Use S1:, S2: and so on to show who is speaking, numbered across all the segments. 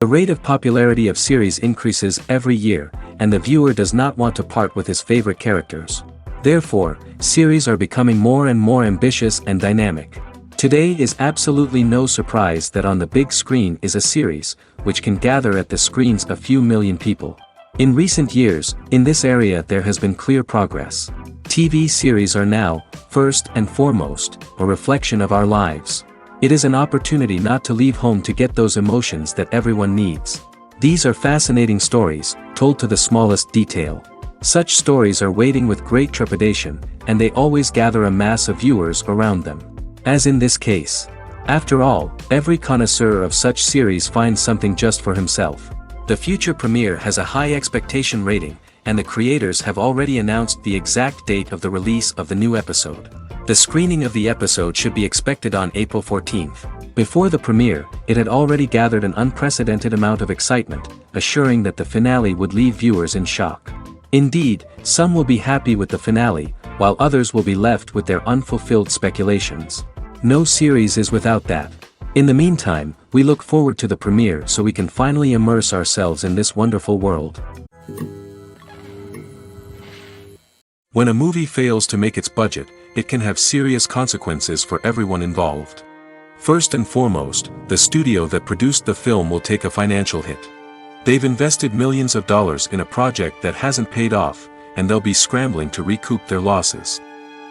S1: The rate of popularity of series increases every year, and the viewer does not want to part with his favorite characters. Therefore, series are becoming more and more ambitious and dynamic. Today is absolutely no surprise that on the big screen is a series, which can gather at the screens a few million people. In recent years, in this area there has been clear progress. TV series are now, first and foremost, a reflection of our lives. It is an opportunity not to leave home to get those emotions that everyone needs. These are fascinating stories, told to the smallest detail. Such stories are waiting with great trepidation, and they always gather a mass of viewers around them. As in this case. After all, every connoisseur of such series finds something just for himself. The future premiere has a high expectation rating, and the creators have already announced the exact date of the release of the new episode. The screening of the episode should be expected on April 14th. Before the premiere, it had already gathered an unprecedented amount of excitement, assuring that the finale would leave viewers in shock. Indeed, some will be happy with the finale, while others will be left with their unfulfilled speculations. No series is without that. In the meantime, we look forward to the premiere so we can finally immerse ourselves in this wonderful world. When a movie fails to make its budget, it can have serious consequences for everyone involved. First and foremost, the studio that produced the film will take a financial hit. They've invested millions of dollars in a project that hasn't paid off, and they'll be scrambling to recoup their losses.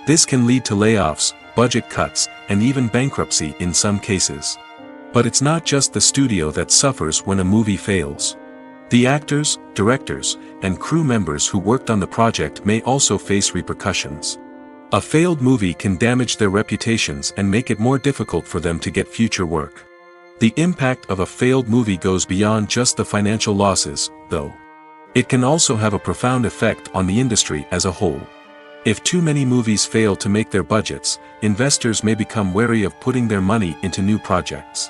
S1: This can lead to layoffs, budget cuts, and even bankruptcy in some cases. But it's not just the studio that suffers when a movie fails. The actors, directors, and crew members who worked on the project may also face repercussions. A failed movie can damage their reputations and make it more difficult for them to get future work. The impact of a failed movie goes beyond just the financial losses, though. It can also have a profound effect on the industry as a whole. If too many movies fail to make their budgets, investors may become wary of putting their money into new projects.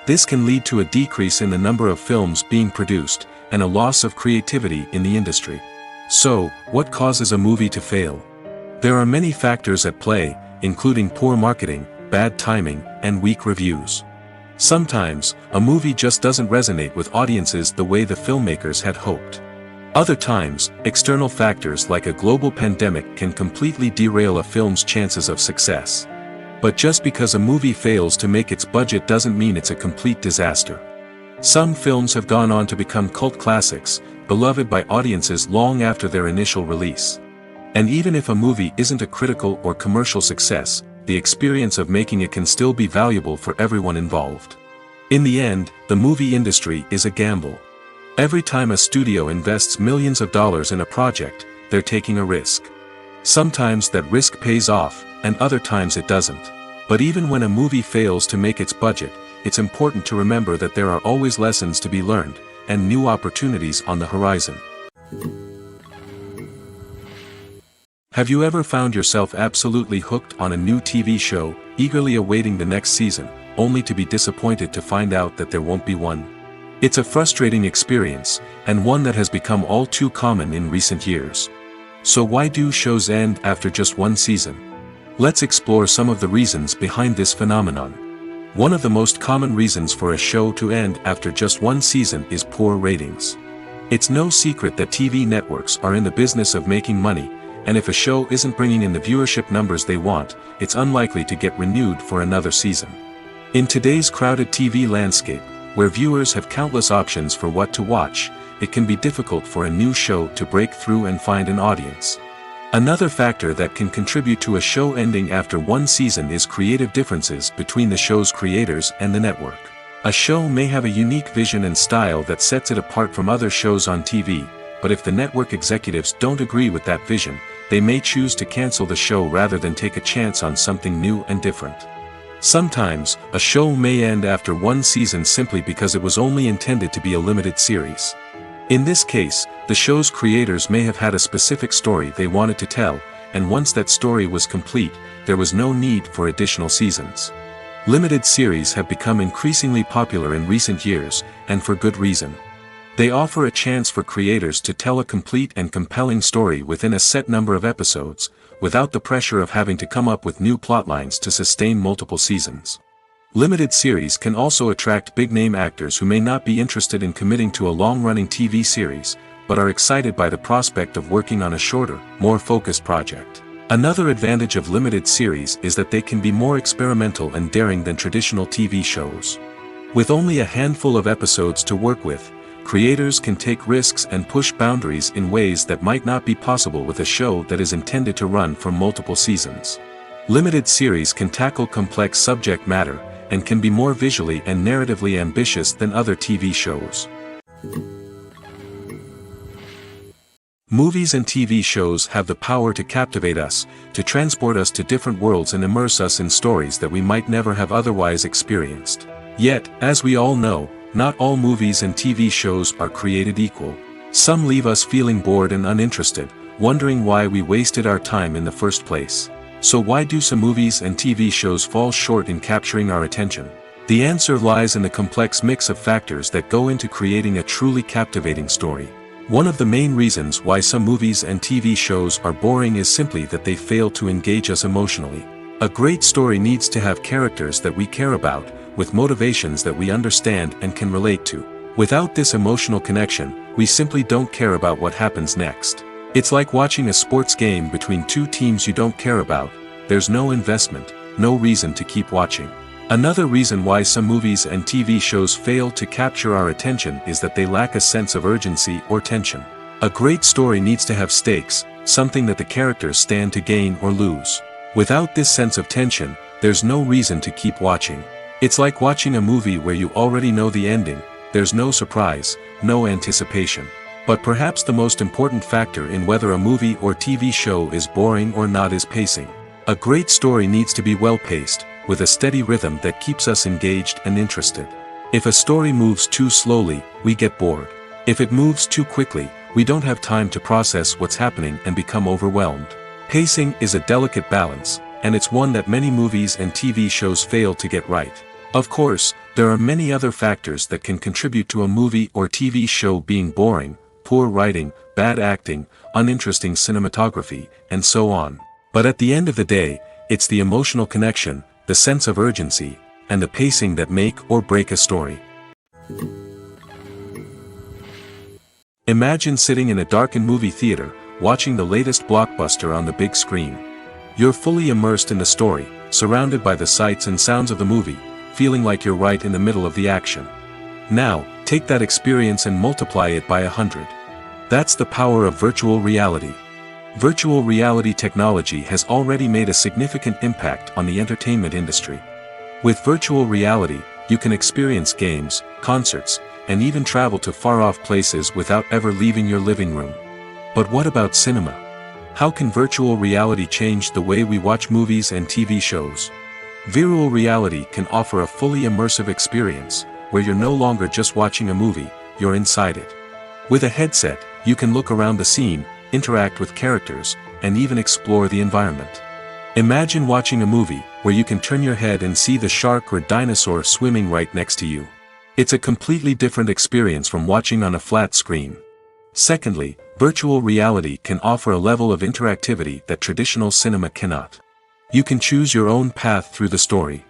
S1: This can lead to a decrease in the number of films being produced, and a loss of creativity in the industry. So, what causes a movie to fail? There are many factors at play, including poor marketing, bad timing, and weak reviews. Sometimes, a movie just doesn't resonate with audiences the way the filmmakers had hoped. Other times, external factors like a global pandemic can completely derail a film's chances of success. But just because a movie fails to make its budget doesn't mean it's a complete disaster. Some films have gone on to become cult classics, beloved by audiences long after their initial release. And even if a movie isn't a critical or commercial success, the experience of making it can still be valuable for everyone involved. In the end, the movie industry is a gamble. Every time a studio invests millions of dollars in a project, they're taking a risk. Sometimes that risk pays off, and other times it doesn't. But even when a movie fails to make its budget, it's important to remember that there are always lessons to be learned, and new opportunities on the horizon. Have you ever found yourself absolutely hooked on a new TV show, eagerly awaiting the next season, only to be disappointed to find out that there won't be one? It's a frustrating experience, and one that has become all too common in recent years. So why do shows end after just one season? Let's explore some of the reasons behind this phenomenon. One of the most common reasons for a show to end after just one season is poor ratings. It's no secret that TV networks are in the business of making money, and if a show isn't bringing in the viewership numbers they want, it's unlikely to get renewed for another season. In today's crowded TV landscape, where viewers have countless options for what to watch, it can be difficult for a new show to break through and find an audience. Another factor that can contribute to a show ending after one season is creative differences between the show's creators and the network. A show may have a unique vision and style that sets it apart from other shows on TV, but if the network executives don't agree with that vision, they may choose to cancel the show rather than take a chance on something new and different. Sometimes, a show may end after one season simply because it was only intended to be a limited series. In this case, the show's creators may have had a specific story they wanted to tell, and once that story was complete, there was no need for additional seasons. Limited series have become increasingly popular in recent years, and for good reason. They offer a chance for creators to tell a complete and compelling story within a set number of episodes, without the pressure of having to come up with new plotlines to sustain multiple seasons. Limited series can also attract big-name actors who may not be interested in committing to a long-running TV series, but are excited by the prospect of working on a shorter, more focused project. Another advantage of limited series is that they can be more experimental and daring than traditional TV shows. With only a handful of episodes to work with, creators can take risks and push boundaries in ways that might not be possible with a show that is intended to run for multiple seasons. Limited series can tackle complex subject matter, and can be more visually and narratively ambitious than other TV shows. Movies and TV shows have the power to captivate us, to transport us to different worlds and immerse us in stories that we might never have otherwise experienced. Yet, as we all know, not all movies and TV shows are created equal. Some leave us feeling bored and uninterested, wondering why we wasted our time in the first place. So why do some movies and TV shows fall short in capturing our attention? The answer lies in the complex mix of factors that go into creating a truly captivating story. One of the main reasons why some movies and TV shows are boring is simply that they fail to engage us emotionally. A great story needs to have characters that we care about, with motivations that we understand and can relate to. Without this emotional connection, we simply don't care about what happens next. It's like watching a sports game between two teams you don't care about. There's no investment, no reason to keep watching. Another reason why some movies and TV shows fail to capture our attention is that they lack a sense of urgency or tension. A great story needs to have stakes, something that the characters stand to gain or lose. Without this sense of tension, there's no reason to keep watching. It's like watching a movie where you already know the ending. There's no surprise, no anticipation. But perhaps the most important factor in whether a movie or TV show is boring or not is pacing. A great story needs to be well-paced, with a steady rhythm that keeps us engaged and interested. If a story moves too slowly, we get bored. If it moves too quickly, we don't have time to process what's happening and become overwhelmed. Pacing is a delicate balance, and it's one that many movies and TV shows fail to get right. Of course, there are many other factors that can contribute to a movie or TV show being boring: poor writing, bad acting, uninteresting cinematography, and so on. But at the end of the day, it's the emotional connection, the sense of urgency, and the pacing that make or break a story. Imagine sitting in a darkened movie theater, watching the latest blockbuster on the big screen. You're fully immersed in the story, surrounded by the sights and sounds of the movie, feeling like you're right in the middle of the action. Now, take that experience and multiply it by 100. That's the power of virtual reality. Virtual reality technology has already made a significant impact on the entertainment industry. With virtual reality, you can experience games, concerts, and even travel to far-off places without ever leaving your living room. But what about cinema? How can virtual reality change the way we watch movies and TV shows? Virtual reality can offer a fully immersive experience, where you're no longer just watching a movie, you're inside it. With a headset, you can look around the scene, interact with characters, and even explore the environment. Imagine watching a movie where you can turn your head and see the shark or dinosaur swimming right next to you. It's a completely different experience from watching on a flat screen. Secondly, virtual reality can offer a level of interactivity that traditional cinema cannot. You can choose your own path through the story.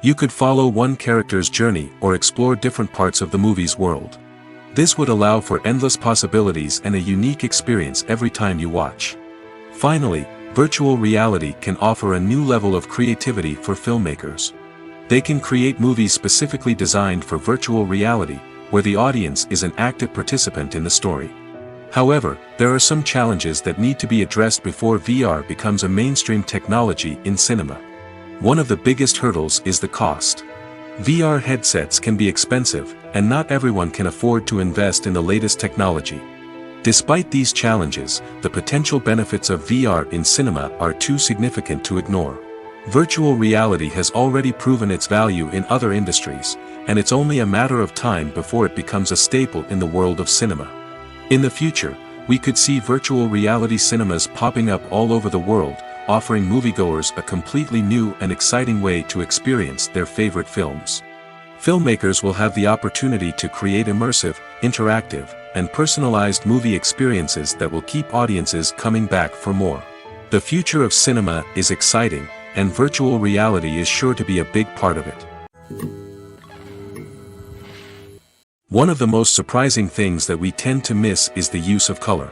S1: You could follow one character's journey or explore different parts of the movie's world. This would allow for endless possibilities and a unique experience every time you watch. Finally, virtual reality can offer a new level of creativity for filmmakers. They can create movies specifically designed for virtual reality, where the audience is an active participant in the story. However, there are some challenges that need to be addressed before VR becomes a mainstream technology in cinema. One of the biggest hurdles is the cost. VR headsets can be expensive, and not everyone can afford to invest in the latest technology. Despite these challenges, the potential benefits of VR in cinema are too significant to ignore. Virtual reality has already proven its value in other industries, and it's only a matter of time before it becomes a staple in the world of cinema. In the future, we could see virtual reality cinemas popping up all over the world, offering moviegoers a completely new and exciting way to experience their favorite films. Filmmakers will have the opportunity to create immersive, interactive, and personalized movie experiences that will keep audiences coming back for more. The future of cinema is exciting, and virtual reality is sure to be a big part of it. One of the most surprising things that we tend to miss is the use of color.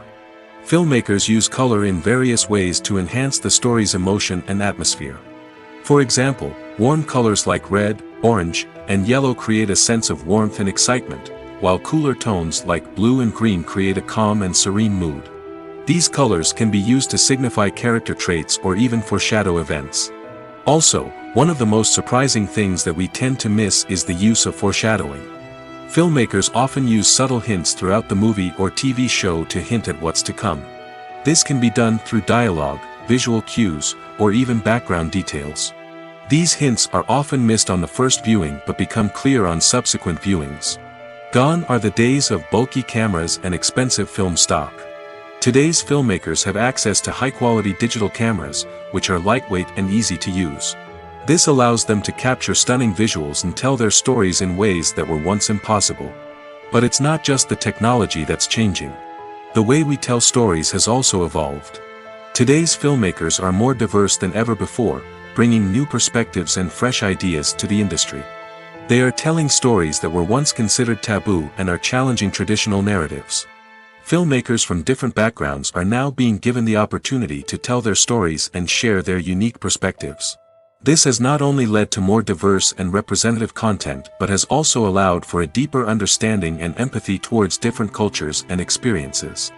S1: Filmmakers use color in various ways to enhance the story's emotion and atmosphere. For example, warm colors like red, orange, and yellow create a sense of warmth and excitement, while cooler tones like blue and green create a calm and serene mood. These colors can be used to signify character traits or even foreshadow events. Also, one of the most surprising things that we tend to miss is the use of foreshadowing. Filmmakers often use subtle hints throughout the movie or TV show to hint at what's to come. This can be done through dialogue, visual cues, or even background details. These hints are often missed on the first viewing but become clear on subsequent viewings. Gone are the days of bulky cameras and expensive film stock. Today's filmmakers have access to high-quality digital cameras, which are lightweight and easy to use. This allows them to capture stunning visuals and tell their stories in ways that were once impossible. But it's not just the technology that's changing. The way we tell stories has also evolved. Today's filmmakers are more diverse than ever before, bringing new perspectives and fresh ideas to the industry. They are telling stories that were once considered taboo and are challenging traditional narratives. Filmmakers from different backgrounds are now being given the opportunity to tell their stories and share their unique perspectives. This has not only led to more diverse and representative content but has also allowed for a deeper understanding and empathy towards different cultures and experiences.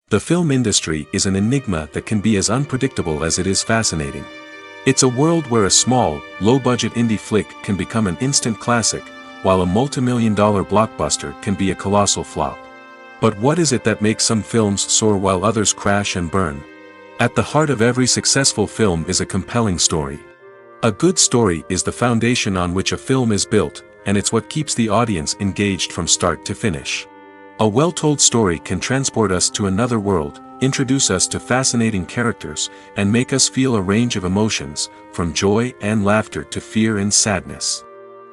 S1: The film industry is an enigma that can be as unpredictable as it is fascinating. It's a world where a small, low-budget indie flick can become an instant classic, while a multi-million-dollar blockbuster can be a colossal flop. But what is it that makes some films soar while others crash and burn? At the heart of every successful film is a compelling story. A good story is the foundation on which a film is built, and it's what keeps the audience engaged from start to finish. A well-told story can transport us to another world, introduce us to fascinating characters, and make us feel a range of emotions, from joy and laughter to fear and sadness.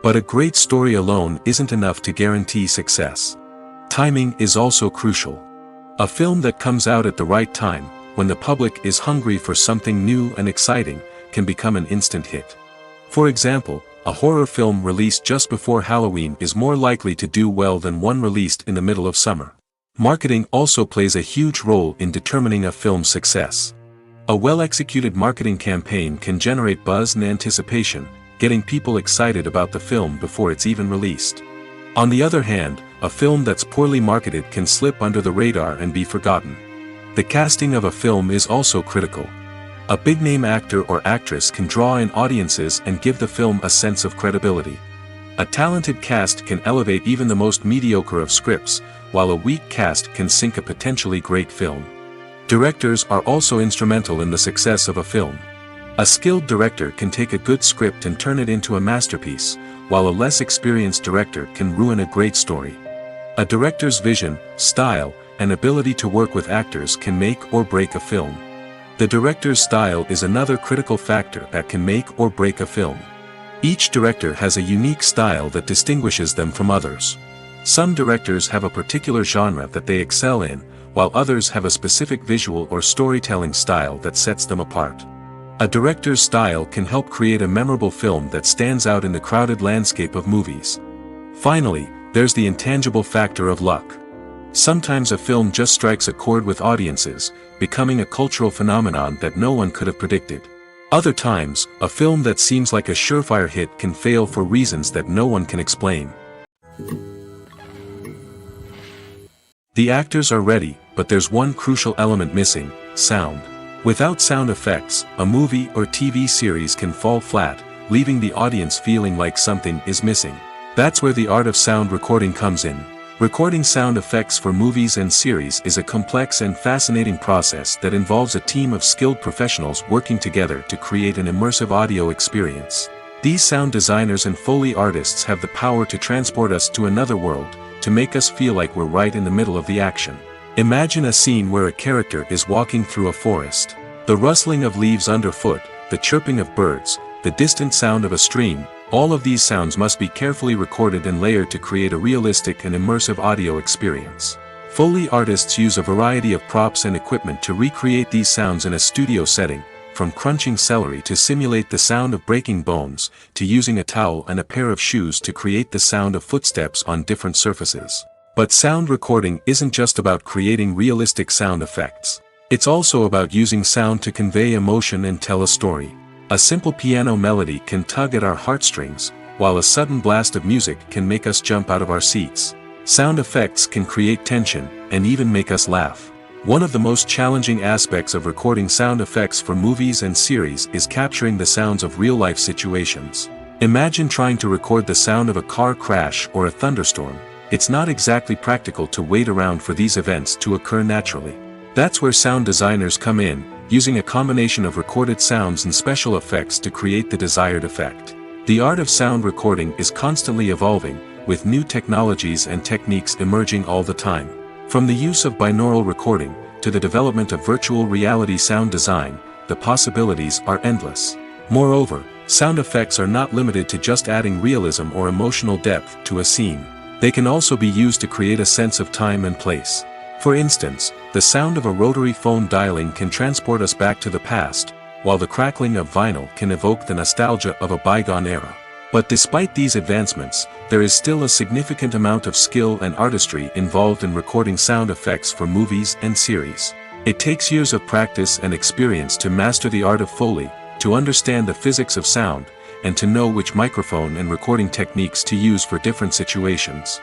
S1: But a great story alone isn't enough to guarantee success. Timing is also crucial. A film that comes out at the right time, when the public is hungry for something new and exciting, can become an instant hit. For example, a horror film released just before Halloween is more likely to do well than one released in the middle of summer. Marketing also plays a huge role in determining a film's success. A well-executed marketing campaign can generate buzz and anticipation, getting people excited about the film before it's even released. On the other hand, a film that's poorly marketed can slip under the radar and be forgotten. The casting of a film is also critical. A big-name actor or actress can draw in audiences and give the film a sense of credibility. A talented cast can elevate even the most mediocre of scripts, while a weak cast can sink a potentially great film. Directors are also instrumental in the success of a film. A skilled director can take a good script and turn it into a masterpiece, while a less experienced director can ruin a great story. A director's vision, style, and ability to work with actors can make or break a film. The director's style is another critical factor that can make or break a film. Each director has a unique style that distinguishes them from others. Some directors have a particular genre that they excel in, while others have a specific visual or storytelling style that sets them apart. A director's style can help create a memorable film that stands out in the crowded landscape of movies. Finally, there's the intangible factor of luck. Sometimes a film just strikes a chord with audiences, becoming a cultural phenomenon that no one could have predicted. Other times, a film that seems like a surefire hit can fail for reasons that no one can explain. The actors are ready, but there's one crucial element missing: sound. Without sound effects, a movie or TV series can fall flat, leaving the audience feeling like something is missing. That's where the art of sound recording comes in. Recording sound effects for movies and series is a complex and fascinating process that involves a team of skilled professionals working together to create an immersive audio experience. These sound designers and Foley artists have the power to transport us to another world, to make us feel like we're right in the middle of the action. Imagine a scene where a character is walking through a forest. The rustling of leaves underfoot, the chirping of birds, the distant sound of a stream, all of these sounds must be carefully recorded and layered to create a realistic and immersive audio experience. Foley artists use a variety of props and equipment to recreate these sounds in a studio setting, from crunching celery to simulate the sound of breaking bones, to using a towel and a pair of shoes to create the sound of footsteps on different surfaces. But sound recording isn't just about creating realistic sound effects. It's also about using sound to convey emotion and tell a story. A simple piano melody can tug at our heartstrings, while a sudden blast of music can make us jump out of our seats. Sound effects can create tension, and even make us laugh. One of the most challenging aspects of recording sound effects for movies and series is capturing the sounds of real-life situations. Imagine trying to record the sound of a car crash or a thunderstorm. It's not exactly practical to wait around for these events to occur naturally. That's where sound designers come in, using a combination of recorded sounds and special effects to create the desired effect. The art of sound recording is constantly evolving, with new technologies and techniques emerging all the time. From the use of binaural recording, to the development of virtual reality sound design, the possibilities are endless. Moreover, sound effects are not limited to just adding realism or emotional depth to a scene. They can also be used to create a sense of time and place. For instance, the sound of a rotary phone dialing can transport us back to the past, while the crackling of vinyl can evoke the nostalgia of a bygone era. But despite these advancements, there is still a significant amount of skill and artistry involved in recording sound effects for movies and series. It takes years of practice and experience to master the art of Foley, to understand the physics of sound, and to know which microphone and recording techniques to use for different situations.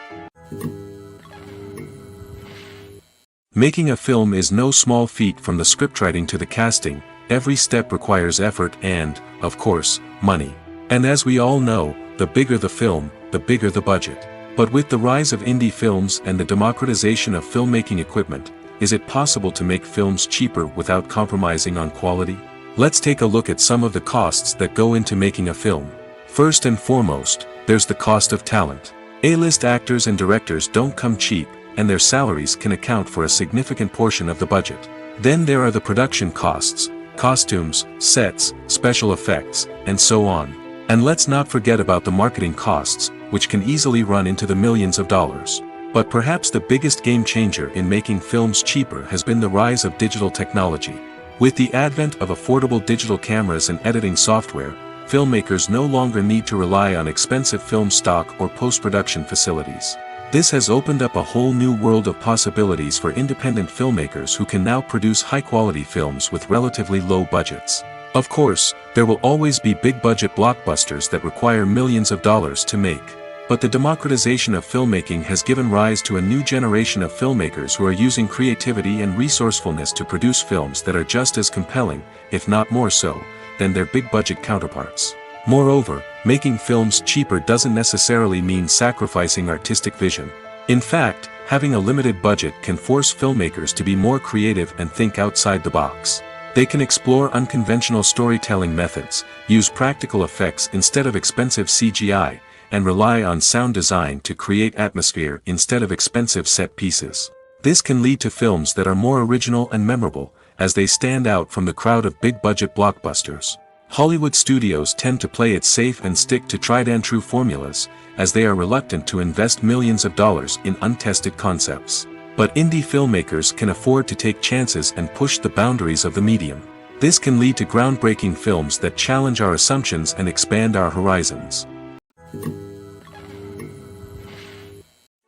S1: Making a film is no small feat. From the scriptwriting to the casting, every step requires effort and, of course, money. And as we all know, the bigger the film, the bigger the budget. But with the rise of indie films and the democratization of filmmaking equipment, is it possible to make films cheaper without compromising on quality? Let's take a look at some of the costs that go into making a film. First and foremost, there's the cost of talent. A-list actors and directors don't come cheap, and their salaries can account for a significant portion of the budget. Then there are the production costs, costumes, sets, special effects, and so on. And let's not forget about the marketing costs, which can easily run into the millions of dollars. But perhaps the biggest game changer in making films cheaper has been the rise of digital technology. With the advent of affordable digital cameras and editing software, filmmakers no longer need to rely on expensive film stock or post-production facilities. This has opened up a whole new world of possibilities for independent filmmakers who can now produce high-quality films with relatively low budgets. Of course, there will always be big-budget blockbusters that require millions of dollars to make. But the democratization of filmmaking has given rise to a new generation of filmmakers who are using creativity and resourcefulness to produce films that are just as compelling, if not more so, than their big-budget counterparts. Moreover, making films cheaper doesn't necessarily mean sacrificing artistic vision. In fact, having a limited budget can force filmmakers to be more creative and think outside the box. They can explore unconventional storytelling methods, use practical effects instead of expensive CGI, and rely on sound design to create atmosphere instead of expensive set pieces. This can lead to films that are more original and memorable, as they stand out from the crowd of big-budget blockbusters. Hollywood studios tend to play it safe and stick to tried-and-true formulas, as they are reluctant to invest millions of dollars in untested concepts. But indie filmmakers can afford to take chances and push the boundaries of the medium. This can lead to groundbreaking films that challenge our assumptions and expand our horizons.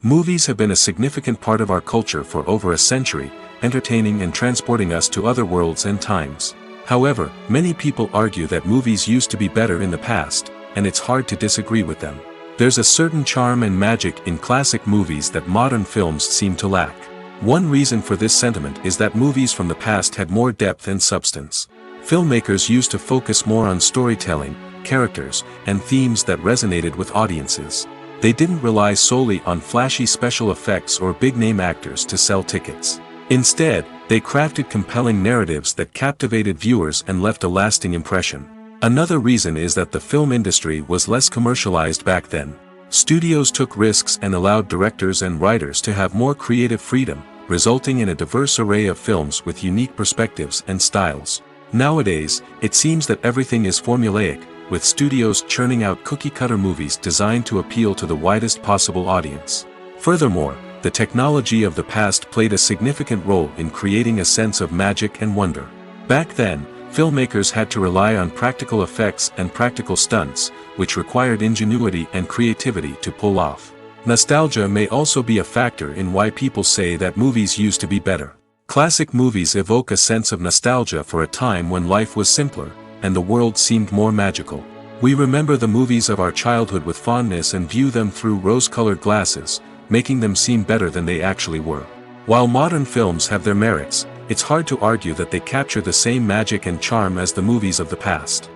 S1: Movies have been a significant part of our culture for over a century, entertaining and transporting us to other worlds and times. However, many people argue that movies used to be better in the past, and it's hard to disagree with them. There's a certain charm and magic in classic movies that modern films seem to lack. One reason for this sentiment is that movies from the past had more depth and substance. Filmmakers used to focus more on storytelling, characters, and themes that resonated with audiences. They didn't rely solely on flashy special effects or big-name actors to sell tickets. Instead, they crafted compelling narratives that captivated viewers and left a lasting impression. Another reason is that the film industry was less commercialized back then. Studios took risks and allowed directors and writers to have more creative freedom, resulting in a diverse array of films with unique perspectives and styles. Nowadays, it seems that everything is formulaic, with studios churning out cookie-cutter movies designed to appeal to the widest possible audience. Furthermore, the technology of the past played a significant role in creating a sense of magic and wonder. Back then, Filmmakers had to rely on practical effects and practical stunts, which required ingenuity and creativity to pull off. Nostalgia may also be a factor in why people say that movies used to be better. Classic movies evoke a sense of nostalgia for a time when life was simpler, and the world seemed more magical. We remember the movies of our childhood with fondness and view them through rose-colored glasses, making them seem better than they actually were. While modern films have their merits, it's hard to argue that they capture the same magic and charm as the movies of the past.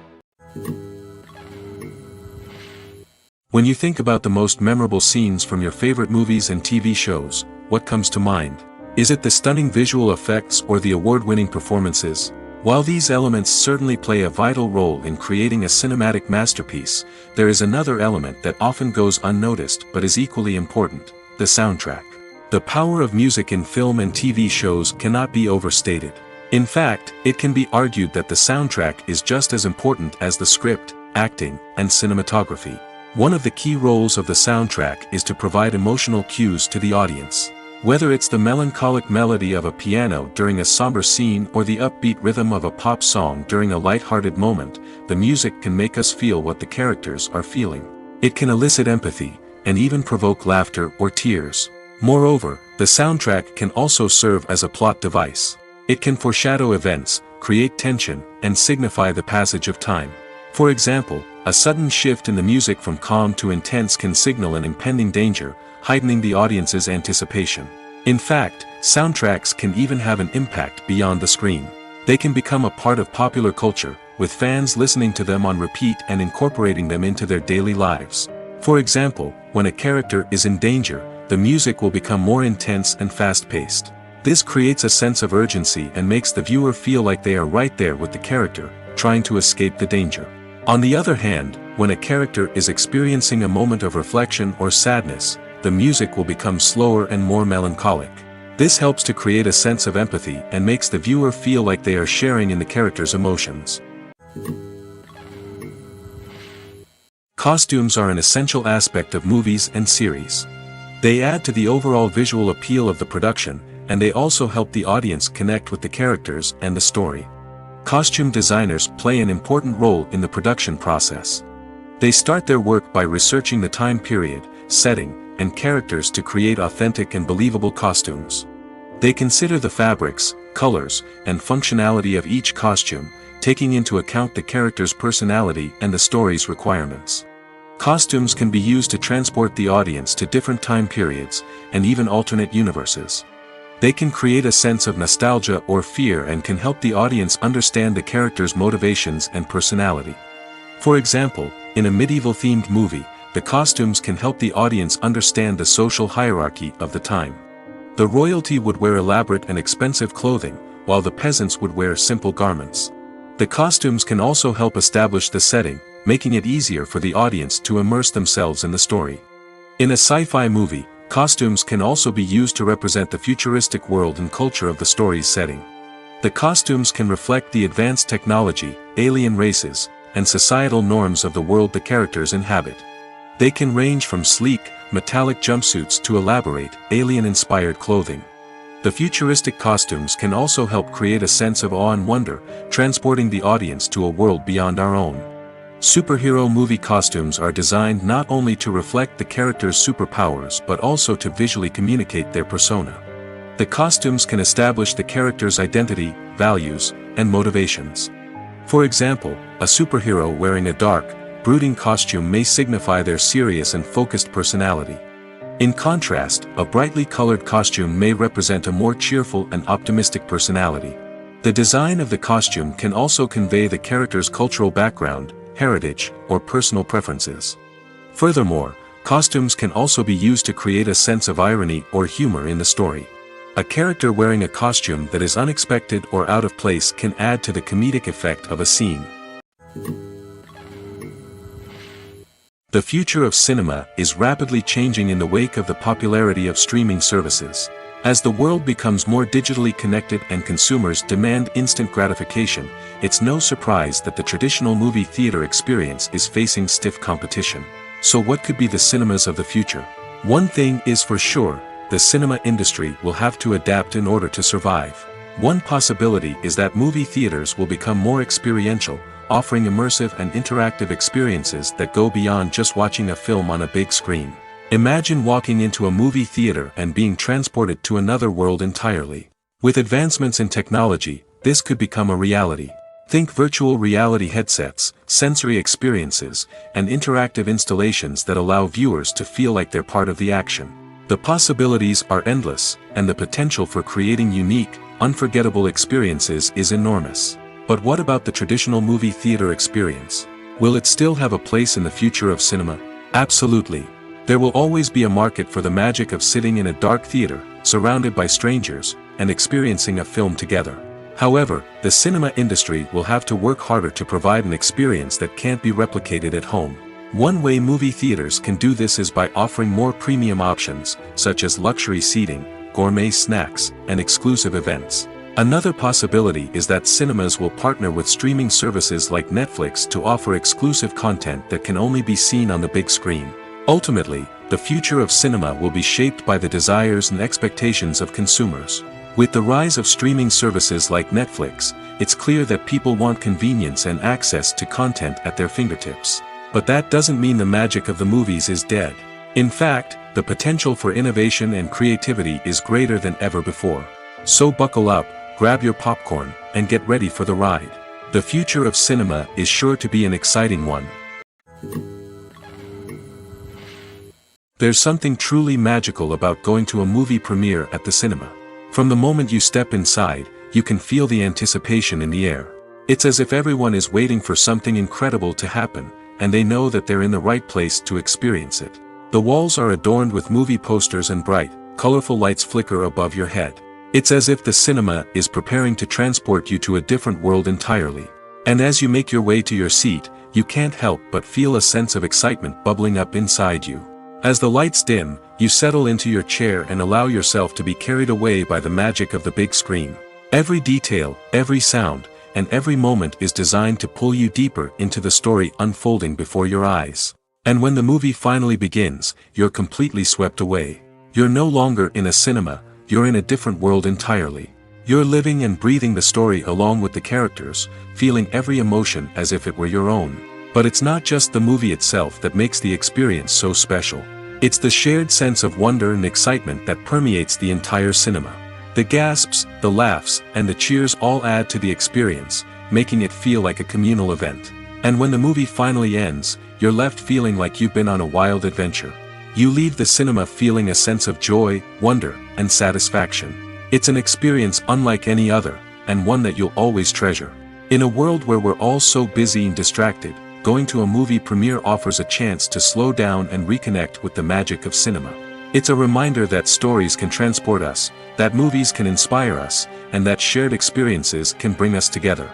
S1: When you think about the most memorable scenes from your favorite movies and TV shows, what comes to mind? Is it the stunning visual effects or the award-winning performances? While these elements certainly play a vital role in creating a cinematic masterpiece, there is another element that often goes unnoticed but is equally important: the soundtrack. The power of music in film and TV shows cannot be overstated. In fact, it can be argued that the soundtrack is just as important as the script, acting, and cinematography. One of the key roles of the soundtrack is to provide emotional cues to the audience. Whether it's the melancholic melody of a piano during a somber scene or the upbeat rhythm of a pop song during a light-hearted moment, the music can make us feel what the characters are feeling. It can elicit empathy, and even provoke laughter or tears. Moreover, the soundtrack can also serve as a plot device. It can foreshadow events, create tension, and signify the passage of time. For example, a sudden shift in the music from calm to intense can signal an impending danger, heightening the audience's anticipation. In fact, soundtracks can even have an impact beyond the screen. They can become a part of popular culture, with fans listening to them on repeat and incorporating them into their daily lives. For example, when a character is in danger, the music will become more intense and fast-paced. This creates a sense of urgency and makes the viewer feel like they are right there with the character, trying to escape the danger. On the other hand, when a character is experiencing a moment of reflection or sadness, the music will become slower and more melancholic. This helps to create a sense of empathy and makes the viewer feel like they are sharing in the character's emotions. Costumes are an essential aspect of movies and series. They add to the overall visual appeal of the production, and they also help the audience connect with the characters and the story. Costume designers play an important role in the production process. They start their work by researching the time period, setting, and characters to create authentic and believable costumes. They consider the fabrics, colors, and functionality of each costume, taking into account the character's personality and the story's requirements. Costumes can be used to transport the audience to different time periods, and even alternate universes. They can create a sense of nostalgia or fear and can help the audience understand the character's motivations and personality. For example, in a medieval-themed movie, the costumes can help the audience understand the social hierarchy of the time. The royalty would wear elaborate and expensive clothing, while the peasants would wear simple garments. The costumes can also help establish the setting, making it easier for the audience to immerse themselves in the story. In a sci-fi movie, costumes can also be used to represent the futuristic world and culture of the story's setting. The costumes can reflect the advanced technology, alien races, and societal norms of the world the characters inhabit. They can range from sleek, metallic jumpsuits to elaborate, alien-inspired clothing. The futuristic costumes can also help create a sense of awe and wonder, transporting the audience to a world beyond our own. Superhero movie costumes are designed not only to reflect the character's superpowers but also to visually communicate their persona. The costumes can establish the character's identity, values, and motivations. For example, a superhero wearing a dark, brooding costume may signify their serious and focused personality. In contrast, a brightly colored costume may represent a more cheerful and optimistic personality. The design of the costume can also convey the character's cultural background, heritage, or personal preferences. Furthermore, costumes can also be used to create a sense of irony or humor in the story. A character wearing a costume that is unexpected or out of place can add to the comedic effect of a scene. The future of cinema is rapidly changing in the wake of the popularity of streaming services. As the world becomes more digitally connected and consumers demand instant gratification, it's no surprise that the traditional movie theater experience is facing stiff competition. So what could be the cinemas of the future? One thing is for sure, the cinema industry will have to adapt in order to survive. One possibility is that movie theaters will become more experiential, offering immersive and interactive experiences that go beyond just watching a film on a big screen. Imagine walking into a movie theater and being transported to another world entirely. With advancements in technology, this could become a reality. Think virtual reality headsets, sensory experiences, and interactive installations that allow viewers to feel like they're part of the action. The possibilities are endless, and the potential for creating unique, unforgettable experiences is enormous. But what about the traditional movie theater experience? Will it still have a place in the future of cinema? Absolutely. There will always be a market for the magic of sitting in a dark theater, surrounded by strangers, and experiencing a film together. However, the cinema industry will have to work harder to provide an experience that can't be replicated at home. One way movie theaters can do this is by offering more premium options, such as luxury seating, gourmet snacks, and exclusive events. Another possibility is that cinemas will partner with streaming services like Netflix to offer exclusive content that can only be seen on the big screen. Ultimately, the future of cinema will be shaped by the desires and expectations of consumers. With the rise of streaming services like Netflix, it's clear that people want convenience and access to content at their fingertips. But that doesn't mean the magic of the movies is dead. In fact, the potential for innovation and creativity is greater than ever before. So buckle up, grab your popcorn, and get ready for the ride. The future of cinema is sure to be an exciting one. There's something truly magical about going to a movie premiere at the cinema. From the moment you step inside, you can feel the anticipation in the air. It's as if everyone is waiting for something incredible to happen, and they know that they're in the right place to experience it. The walls are adorned with movie posters and bright, colorful lights flicker above your head. It's as if the cinema is preparing to transport you to a different world entirely. And as you make your way to your seat, you can't help but feel a sense of excitement bubbling up inside you. As the lights dim, you settle into your chair and allow yourself to be carried away by the magic of the big screen. Every detail, every sound, and every moment is designed to pull you deeper into the story unfolding before your eyes. And when the movie finally begins, you're completely swept away. You're no longer in a cinema, you're in a different world entirely. You're living and breathing the story along with the characters, feeling every emotion as if it were your own. But it's not just the movie itself that makes the experience so special. It's the shared sense of wonder and excitement that permeates the entire cinema. The gasps, the laughs, and the cheers all add to the experience, making it feel like a communal event. And when the movie finally ends, you're left feeling like you've been on a wild adventure. You leave the cinema feeling a sense of joy, wonder, and satisfaction. It's an experience unlike any other, and one that you'll always treasure. In a world where we're all so busy and distracted, going to a movie premiere offers a chance to slow down and reconnect with the magic of cinema. It's a reminder that stories can transport us, that movies can inspire us, and that shared experiences can bring us together.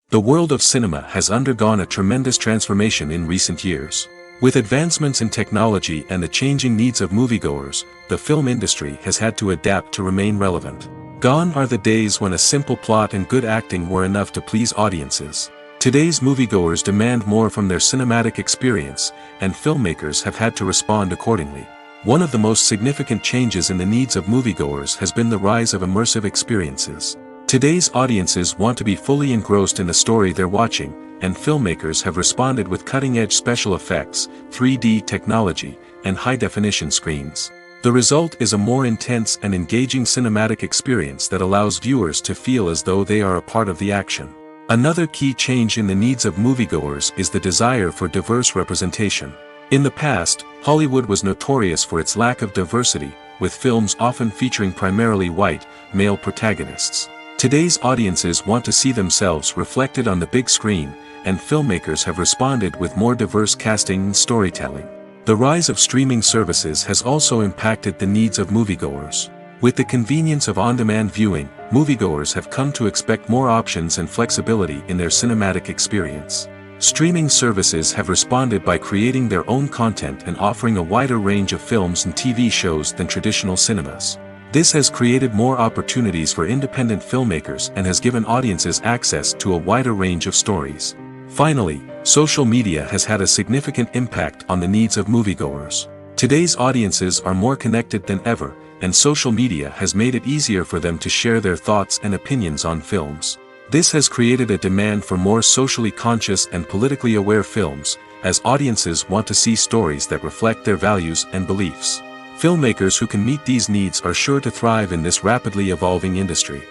S1: The world of cinema has undergone a tremendous transformation in recent years. With advancements in technology and the changing needs of moviegoers, the film industry has had to adapt to remain relevant. Gone are the days when a simple plot and good acting were enough to please audiences. Today's moviegoers demand more from their cinematic experience, and filmmakers have had to respond accordingly. One of the most significant changes in the needs of moviegoers has been the rise of immersive experiences. Today's audiences want to be fully engrossed in the story they're watching, and filmmakers have responded with cutting-edge special effects, 3D technology, and high-definition screens. The result is a more intense and engaging cinematic experience that allows viewers to feel as though they are a part of the action. Another key change in the needs of moviegoers is the desire for diverse representation. In the past, Hollywood was notorious for its lack of diversity, with films often featuring primarily white, male protagonists. Today's audiences want to see themselves reflected on the big screen, and filmmakers have responded with more diverse casting and storytelling. The rise of streaming services has also impacted the needs of moviegoers. With the convenience of on-demand viewing, moviegoers have come to expect more options and flexibility in their cinematic experience. Streaming services have responded by creating their own content and offering a wider range of films and TV shows than traditional cinemas. This has created more opportunities for independent filmmakers and has given audiences access to a wider range of stories. Finally, social media has had a significant impact on the needs of moviegoers. Today's audiences are more connected than ever, and social media has made it easier for them to share their thoughts and opinions on films. This has created a demand for more socially conscious and politically aware films, as audiences want to see stories that reflect their values and beliefs. Filmmakers who can meet these needs are sure to thrive in this rapidly evolving industry.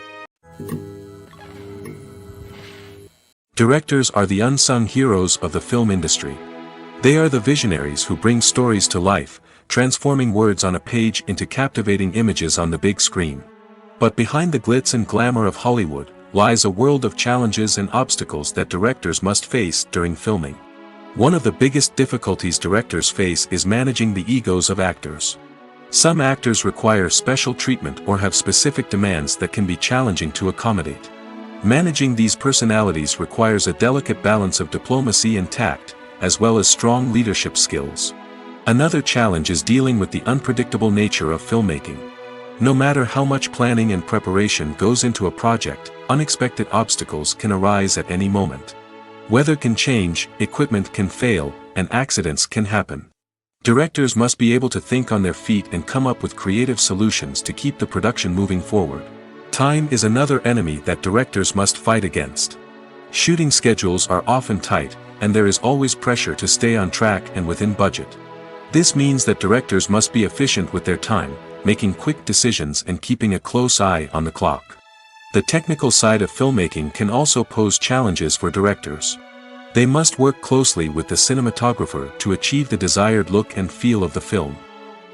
S1: Directors are the unsung heroes of the film industry. They are the visionaries who bring stories to life, transforming words on a page into captivating images on the big screen. But behind the glitz and glamour of Hollywood lies a world of challenges and obstacles that directors must face during filming. One of the biggest difficulties directors face is managing the egos of actors. Some actors require special treatment or have specific demands that can be challenging to accommodate. Managing these personalities requires a delicate balance of diplomacy and tact, as well as strong leadership skills. Another challenge is dealing with the unpredictable nature of filmmaking. No matter how much planning and preparation goes into a project, unexpected obstacles can arise at any moment. Weather can change, equipment can fail, and accidents can happen. Directors must be able to think on their feet and come up with creative solutions to keep the production moving forward. Time is another enemy that directors must fight against. Shooting schedules are often tight, and there is always pressure to stay on track and within budget. This means that directors must be efficient with their time, making quick decisions and keeping a close eye on the clock. The technical side of filmmaking can also pose challenges for directors. They must work closely with the cinematographer to achieve the desired look and feel of the film.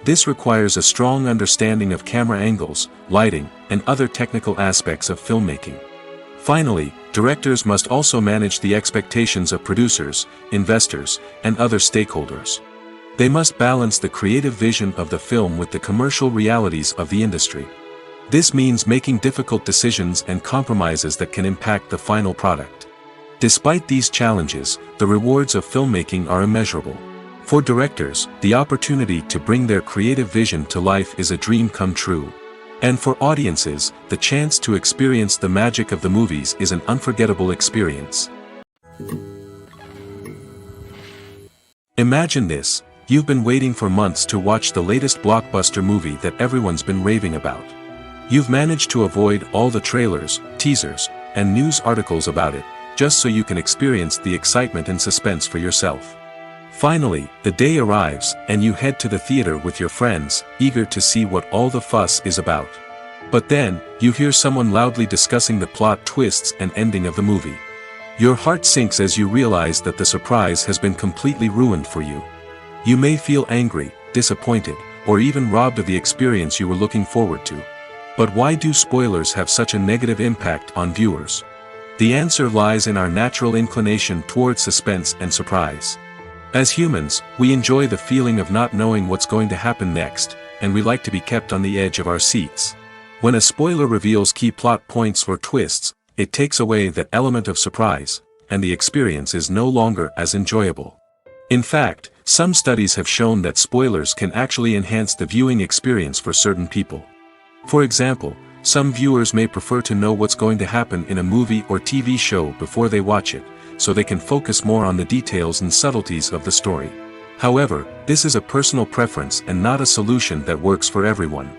S1: This requires a strong understanding of camera angles, lighting, and other technical aspects of filmmaking. Finally, directors must also manage the expectations of producers, investors, and other stakeholders. They must balance the creative vision of the film with the commercial realities of the industry. This means making difficult decisions and compromises that can impact the final product. Despite these challenges, the rewards of filmmaking are immeasurable. For directors, the opportunity to bring their creative vision to life is a dream come true. And for audiences, the chance to experience the magic of the movies is an unforgettable experience. Imagine this: you've been waiting for months to watch the latest blockbuster movie that everyone's been raving about. You've managed to avoid all the trailers, teasers, and news articles about it, just so you can experience the excitement and suspense for yourself. Finally, the day arrives, and you head to the theater with your friends, eager to see what all the fuss is about. But then, you hear someone loudly discussing the plot twists and ending of the movie. Your heart sinks as you realize that the surprise has been completely ruined for you. You may feel angry, disappointed, or even robbed of the experience you were looking forward to. But why do spoilers have such a negative impact on viewers? The answer lies in our natural inclination toward suspense and surprise. As humans, we enjoy the feeling of not knowing what's going to happen next, and we like to be kept on the edge of our seats. When a spoiler reveals key plot points or twists, it takes away that element of surprise, and the experience is no longer as enjoyable. In fact, some studies have shown that spoilers can actually enhance the viewing experience for certain people. For example, some viewers may prefer to know what's going to happen in a movie or TV show before they watch it, so they can focus more on the details and subtleties of the story. However, this is a personal preference and not a solution that works for everyone.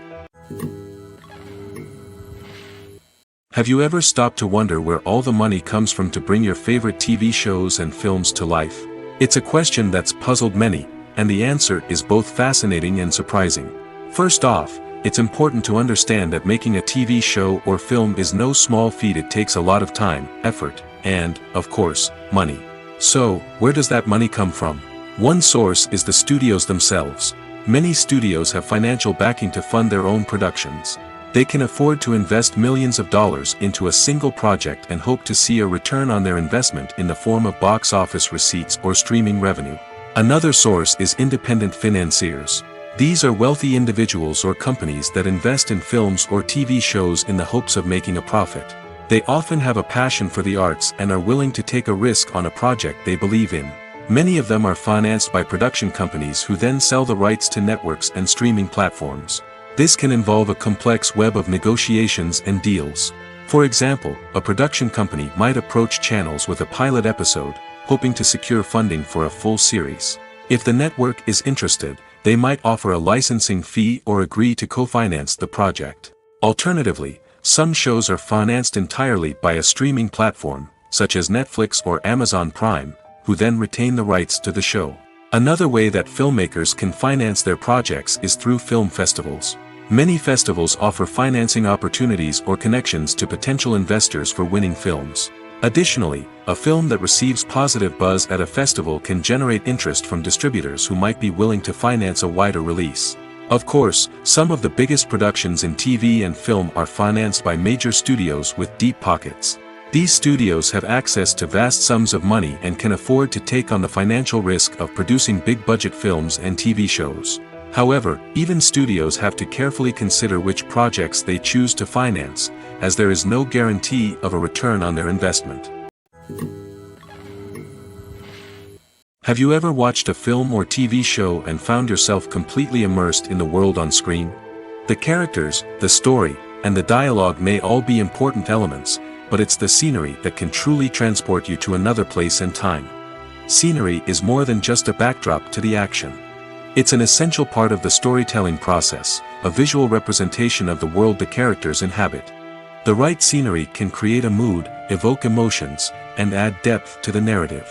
S1: Have you ever stopped to wonder where all the money comes from to bring your favorite TV shows and films to life? It's a question that's puzzled many, and the answer is both fascinating and surprising. First off, it's important to understand that making a TV show or film is no small feat. It takes a lot of time, effort, and, of course, money. So, where does that money come from? One source is the studios themselves. Many studios have financial backing to fund their own productions. They can afford to invest millions of dollars into a single project and hope to see a return on their investment in the form of box office receipts or streaming revenue. Another source is independent financiers. These are wealthy individuals or companies that invest in films or TV shows in the hopes of making a profit. They often have a passion for the arts and are willing to take a risk on a project they believe in. Many of them are financed by production companies who then sell the rights to networks and streaming platforms. This can involve a complex web of negotiations and deals. For example, a production company might approach channels with a pilot episode, hoping to secure funding for a full series. If the network is interested, they might offer a licensing fee or agree to co-finance the project. Alternatively, some shows are financed entirely by a streaming platform, such as Netflix or Amazon Prime, who then retain the rights to the show. Another way that filmmakers can finance their projects is through film festivals. Many festivals offer financing opportunities or connections to potential investors for winning films. Additionally, a film that receives positive buzz at a festival can generate interest from distributors who might be willing to finance a wider release. Of course, some of the biggest productions in TV and film are financed by major studios with deep pockets. These studios have access to vast sums of money and can afford to take on the financial risk of producing big-budget films and TV shows. However, even studios have to carefully consider which projects they choose to finance, as there is no guarantee of a return on their investment. Have you ever watched a film or TV show and found yourself completely immersed in the world on screen? The characters, the story, and the dialogue may all be important elements, but it's the scenery that can truly transport you to another place and time. Scenery is more than just a backdrop to the action. It's an essential part of the storytelling process, a visual representation of the world the characters inhabit. The right scenery can create a mood, evoke emotions, and add depth to the narrative.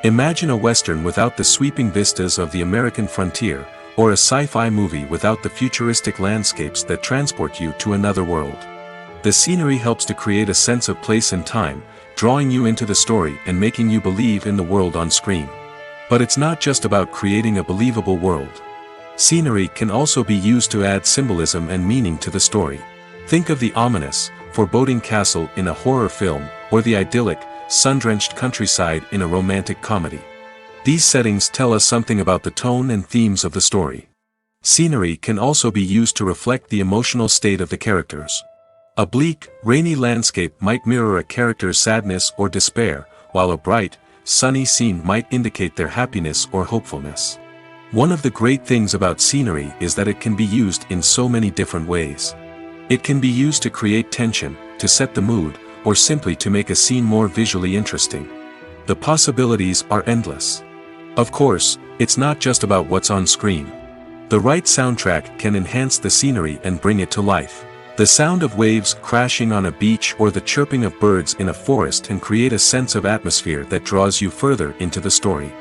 S1: Imagine a Western without the sweeping vistas of the American frontier, or a sci-fi movie without the futuristic landscapes that transport you to another world. The scenery helps to create a sense of place and time, drawing you into the story and making you believe in the world on screen. But it's not just about creating a believable world. Scenery can also be used to add symbolism and meaning to the story. Think of the ominous, foreboding castle in a horror film, or the idyllic, sun-drenched countryside in a romantic comedy. These settings tell us something about the tone and themes of the story. Scenery can also be used to reflect the emotional state of the characters. A bleak, rainy landscape might mirror a character's sadness or despair, while a bright, sunny scene might indicate their happiness or hopefulness. One of the great things about scenery is that it can be used in so many different ways. It can be used to create tension, to set the mood, or simply to make a scene more visually interesting. The possibilities are endless. Of course, it's not just about what's on screen. The right soundtrack can enhance the scenery and bring it to life. The sound of waves crashing on a beach or the chirping of birds in a forest can create a sense of atmosphere that draws you further into the story.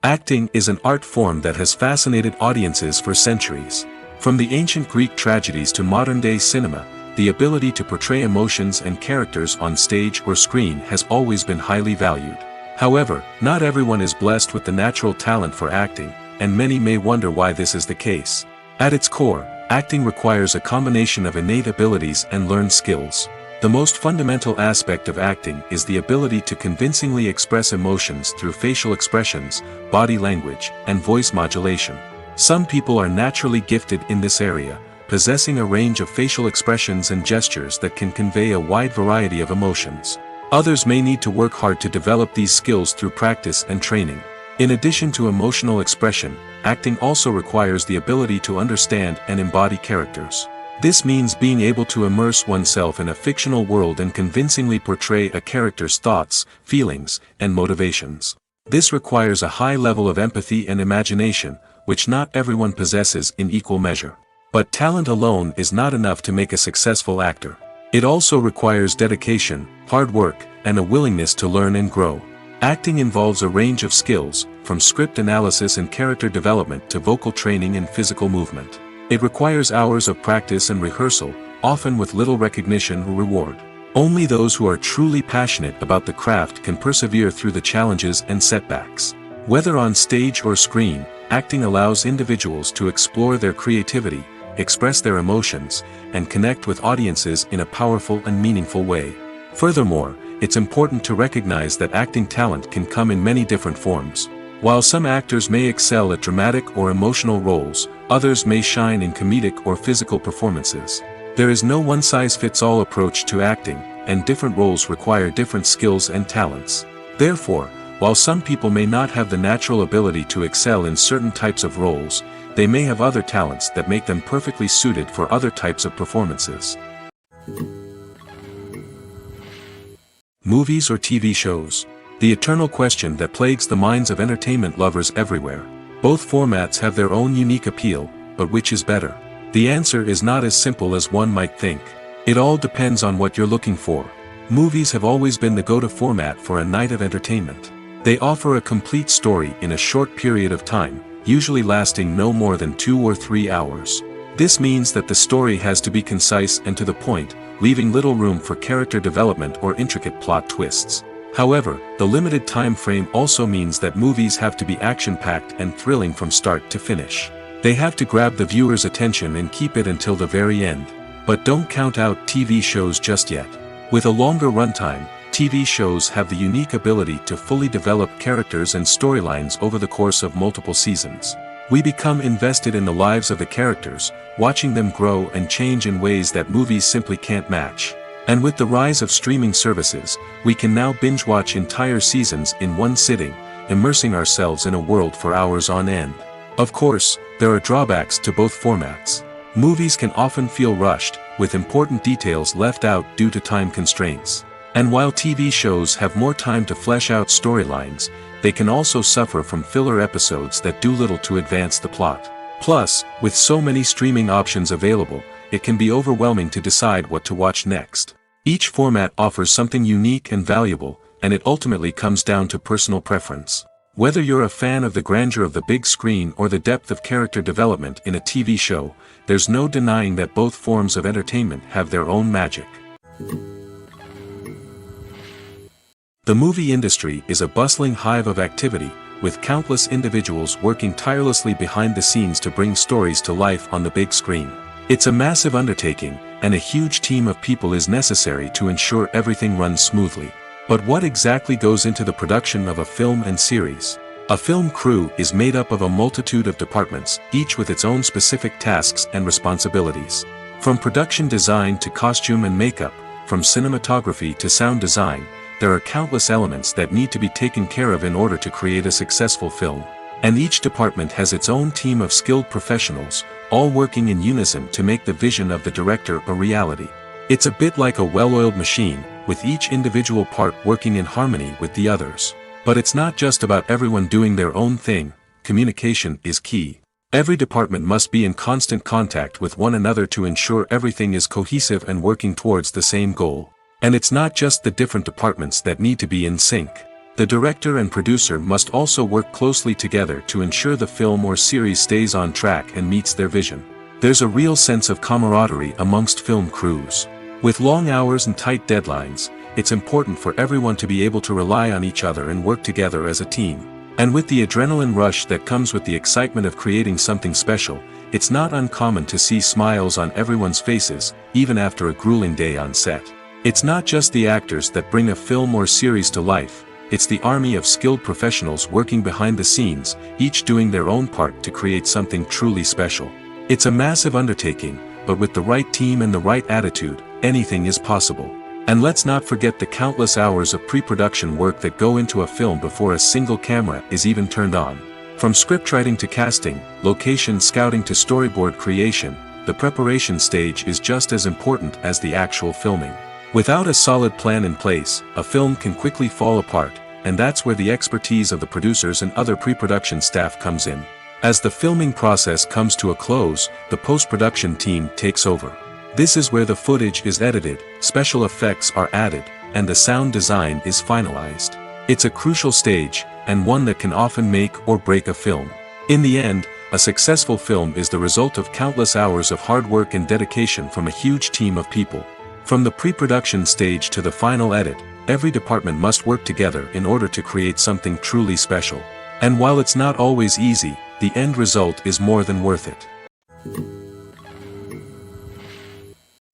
S1: Acting is an art form that has fascinated audiences for centuries. From the ancient Greek tragedies to modern-day cinema, the ability to portray emotions and characters on stage or screen has always been highly valued. However, not everyone is blessed with the natural talent for acting, and many may wonder why this is the case. At its core, acting requires a combination of innate abilities and learned skills. The most fundamental aspect of acting is the ability to convincingly express emotions through facial expressions, body language, and voice modulation. Some people are naturally gifted in this area, possessing a range of facial expressions and gestures that can convey a wide variety of emotions. Others may need to work hard to develop these skills through practice and training. In addition to emotional expression, acting also requires the ability to understand and embody characters. This means being able to immerse oneself in a fictional world and convincingly portray a character's thoughts, feelings, and motivations. This requires a high level of empathy and imagination, which not everyone possesses in equal measure. But talent alone is not enough to make a successful actor. It also requires dedication, hard work, and a willingness to learn and grow. Acting involves a range of skills, from script analysis and character development to vocal training and physical movement. It requires hours of practice and rehearsal, often with little recognition or reward. Only those who are truly passionate about the craft can persevere through the challenges and setbacks. Whether on stage or screen, acting allows individuals to explore their creativity, express their emotions, and connect with audiences in a powerful and meaningful way. Furthermore, it's important to recognize that acting talent can come in many different forms. While some actors may excel at dramatic or emotional roles, others may shine in comedic or physical performances. There is no one-size-fits-all approach to acting, and different roles require different skills and talents. Therefore, while some people may not have the natural ability to excel in certain types of roles, they may have other talents that make them perfectly suited for other types of performances. Movies or TV shows. the eternal question that plagues the minds of entertainment lovers everywhere. Both formats have their own unique appeal, but which is better? The answer is not as simple as one might think. It all depends on what you're looking for. Movies have always been the go-to format for a night of entertainment. They offer a complete story in a short period of time, usually lasting no more than 2 or 3 hours. This means that the story has to be concise and to the point, leaving little room for character development or intricate plot twists. However, the limited time frame also means that movies have to be action-packed and thrilling from start to finish. They have to grab the viewer's attention and keep it until the very end. But don't count out TV shows just yet. With a longer runtime, TV shows have the unique ability to fully develop characters and storylines over the course of multiple seasons. We become invested in the lives of the characters, watching them grow and change in ways that movies simply can't match. And with the rise of streaming services, we can now binge-watch entire seasons in one sitting, immersing ourselves in a world for hours on end. Of course, there are drawbacks to both formats. Movies can often feel rushed, with important details left out due to time constraints. And while TV shows have more time to flesh out storylines, they can also suffer from filler episodes that do little to advance the plot. Plus, with so many streaming options available, it can be overwhelming to decide what to watch next. Each format offers something unique and valuable, and it ultimately comes down to personal preference. Whether you're a fan of the grandeur of the big screen or the depth of character development in a TV show, there's no denying that both forms of entertainment have their own magic. The movie industry is a bustling hive of activity, with countless individuals working tirelessly behind the scenes to bring stories to life on the big screen. It's a massive undertaking, and a huge team of people is necessary to ensure everything runs smoothly. But what exactly goes into the production of a film and series? A film crew is made up of a multitude of departments, each with its own specific tasks and responsibilities. From production design to costume and makeup, from cinematography to sound design, there are countless elements that need to be taken care of in order to create a successful film. And each department has its own team of skilled professionals, all working in unison to make the vision of the director a reality. It's a bit like a well-oiled machine, with each individual part working in harmony with the others. But it's not just about everyone doing their own thing. Communication is key. Every department must be in constant contact with one another to ensure everything is cohesive and working towards the same goal. And it's not just the different departments that need to be in sync. The director and producer must also work closely together to ensure the film or series stays on track and meets their vision. There's a real sense of camaraderie amongst film crews. With long hours and tight deadlines, it's important for everyone to be able to rely on each other and work together as a team. And with the adrenaline rush that comes with the excitement of creating something special, it's not uncommon to see smiles on everyone's faces, even after a grueling day on set. It's not just the actors that bring a film or series to life, it's the army of skilled professionals working behind the scenes, each doing their own part to create something truly special. It's a massive undertaking, but with the right team and the right attitude, anything is possible. And let's not forget the countless hours of pre-production work that go into a film before a single camera is even turned on. From scriptwriting to casting, location scouting to storyboard creation, the preparation stage is just as important as the actual filming. Without a solid plan in place, a film can quickly fall apart, and that's where the expertise of the producers and other pre-production staff comes in. As the filming process comes to a close, the post-production team takes over. This is where the footage is edited, special effects are added, and the sound design is finalized. It's a crucial stage, and one that can often make or break a film. In the end, a successful film is the result of countless hours of hard work and dedication from a huge team of people. From the pre-production stage to the final edit, every department must work together in order to create something truly special. And while it's not always easy, the end result is more than worth it.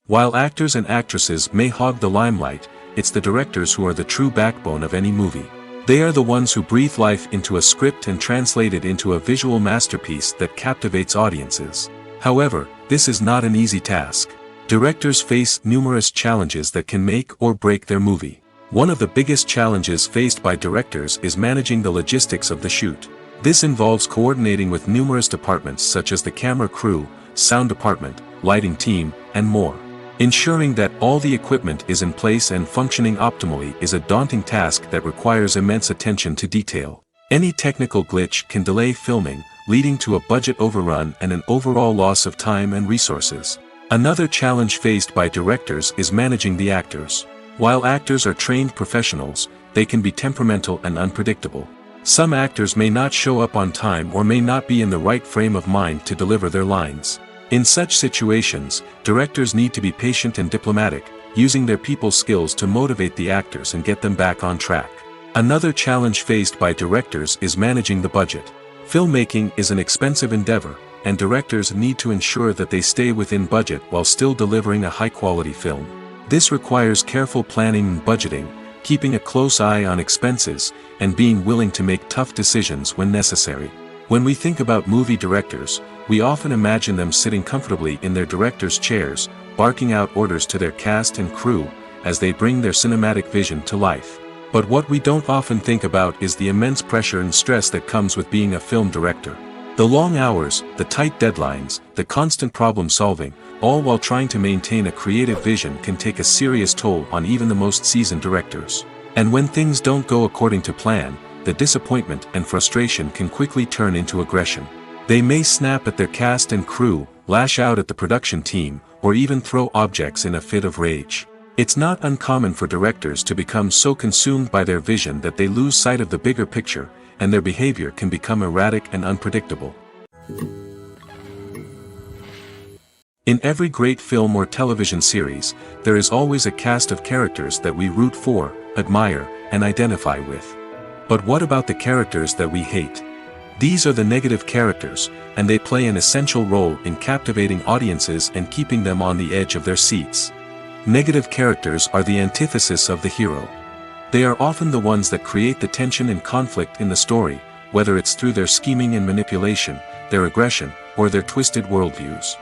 S1: While actors and actresses may hog the limelight, it's the directors who are the true backbone of any movie. They are the ones who breathe life into a script and translate it into a visual masterpiece that captivates audiences. However, this is not an easy task. Directors face numerous challenges that can make or break their movie. One of the biggest challenges faced by directors is managing the logistics of the shoot. This involves coordinating with numerous departments such as the camera crew, sound department, lighting team, and more. Ensuring that all the equipment is in place and functioning optimally is a daunting task that requires immense attention to detail. Any technical glitch can delay filming, leading to a budget overrun and an overall loss of time and resources. Another challenge faced by directors is managing the actors. While actors are trained professionals, they can be temperamental and unpredictable. Some actors may not show up on time or may not be in the right frame of mind to deliver their lines. In such situations, directors need to be patient and diplomatic, using their people skills to motivate the actors and get them back on track. Another challenge faced by directors is managing the budget. Filmmaking is an expensive endeavor, and directors need to ensure that they stay within budget while still delivering a high-quality film. This requires careful planning and budgeting, keeping a close eye on expenses, and being willing to make tough decisions when necessary. When we think about movie directors, we often imagine them sitting comfortably in their director's chairs, barking out orders to their cast and crew, as they bring their cinematic vision to life. But what we don't often think about is the immense pressure and stress that comes with being a film director. The long hours, the tight deadlines, the constant problem solving, all while trying to maintain a creative vision can take a serious toll on even the most seasoned directors. And when things don't go according to plan, the disappointment and frustration can quickly turn into aggression. They may snap at their cast and crew, lash out at the production team, or even throw objects in a fit of rage. It's not uncommon for directors to become so consumed by their vision that they lose sight of the bigger picture, and their behavior can become erratic and unpredictable. In every great film or television series, there is always a cast of characters that we root for, admire, and identify with. But what about the characters that we hate? These are the negative characters, and they play an essential role in captivating audiences and keeping them on the edge of their seats. Negative characters are the antithesis of the hero. They are often the ones that create the tension and conflict in the story, whether it's through their scheming and manipulation, their aggression, or their twisted worldviews.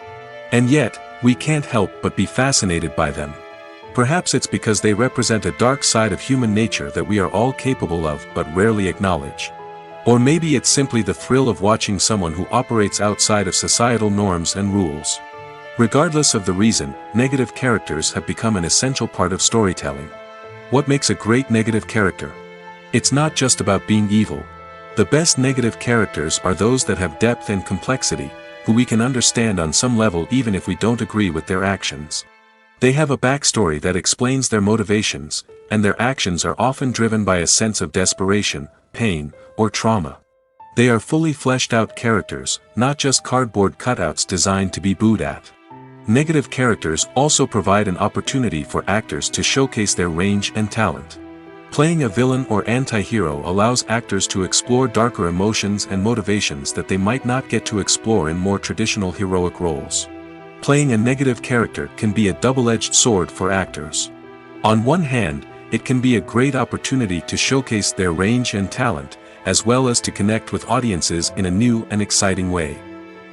S1: And yet, we can't help but be fascinated by them. Perhaps it's because they represent a dark side of human nature that we are all capable of but rarely acknowledge. Or maybe it's simply the thrill of watching someone who operates outside of societal norms and rules. Regardless of the reason, negative characters have become an essential part of storytelling. What makes a great negative character? It's not just about being evil. The best negative characters are those that have depth and complexity, who we can understand on some level even if we don't agree with their actions. They have a backstory that explains their motivations, and their actions are often driven by a sense of desperation, pain, or trauma. They are fully fleshed out characters, not just cardboard cutouts designed to be booed at. Negative characters also provide an opportunity for actors to showcase their range and talent. Playing a villain or anti-hero allows actors to explore darker emotions and motivations that they might not get to explore in more traditional heroic roles. Playing a negative character can be a double-edged sword for actors. On one hand, it can be a great opportunity to showcase their range and talent, as well as to connect with audiences in a new and exciting way.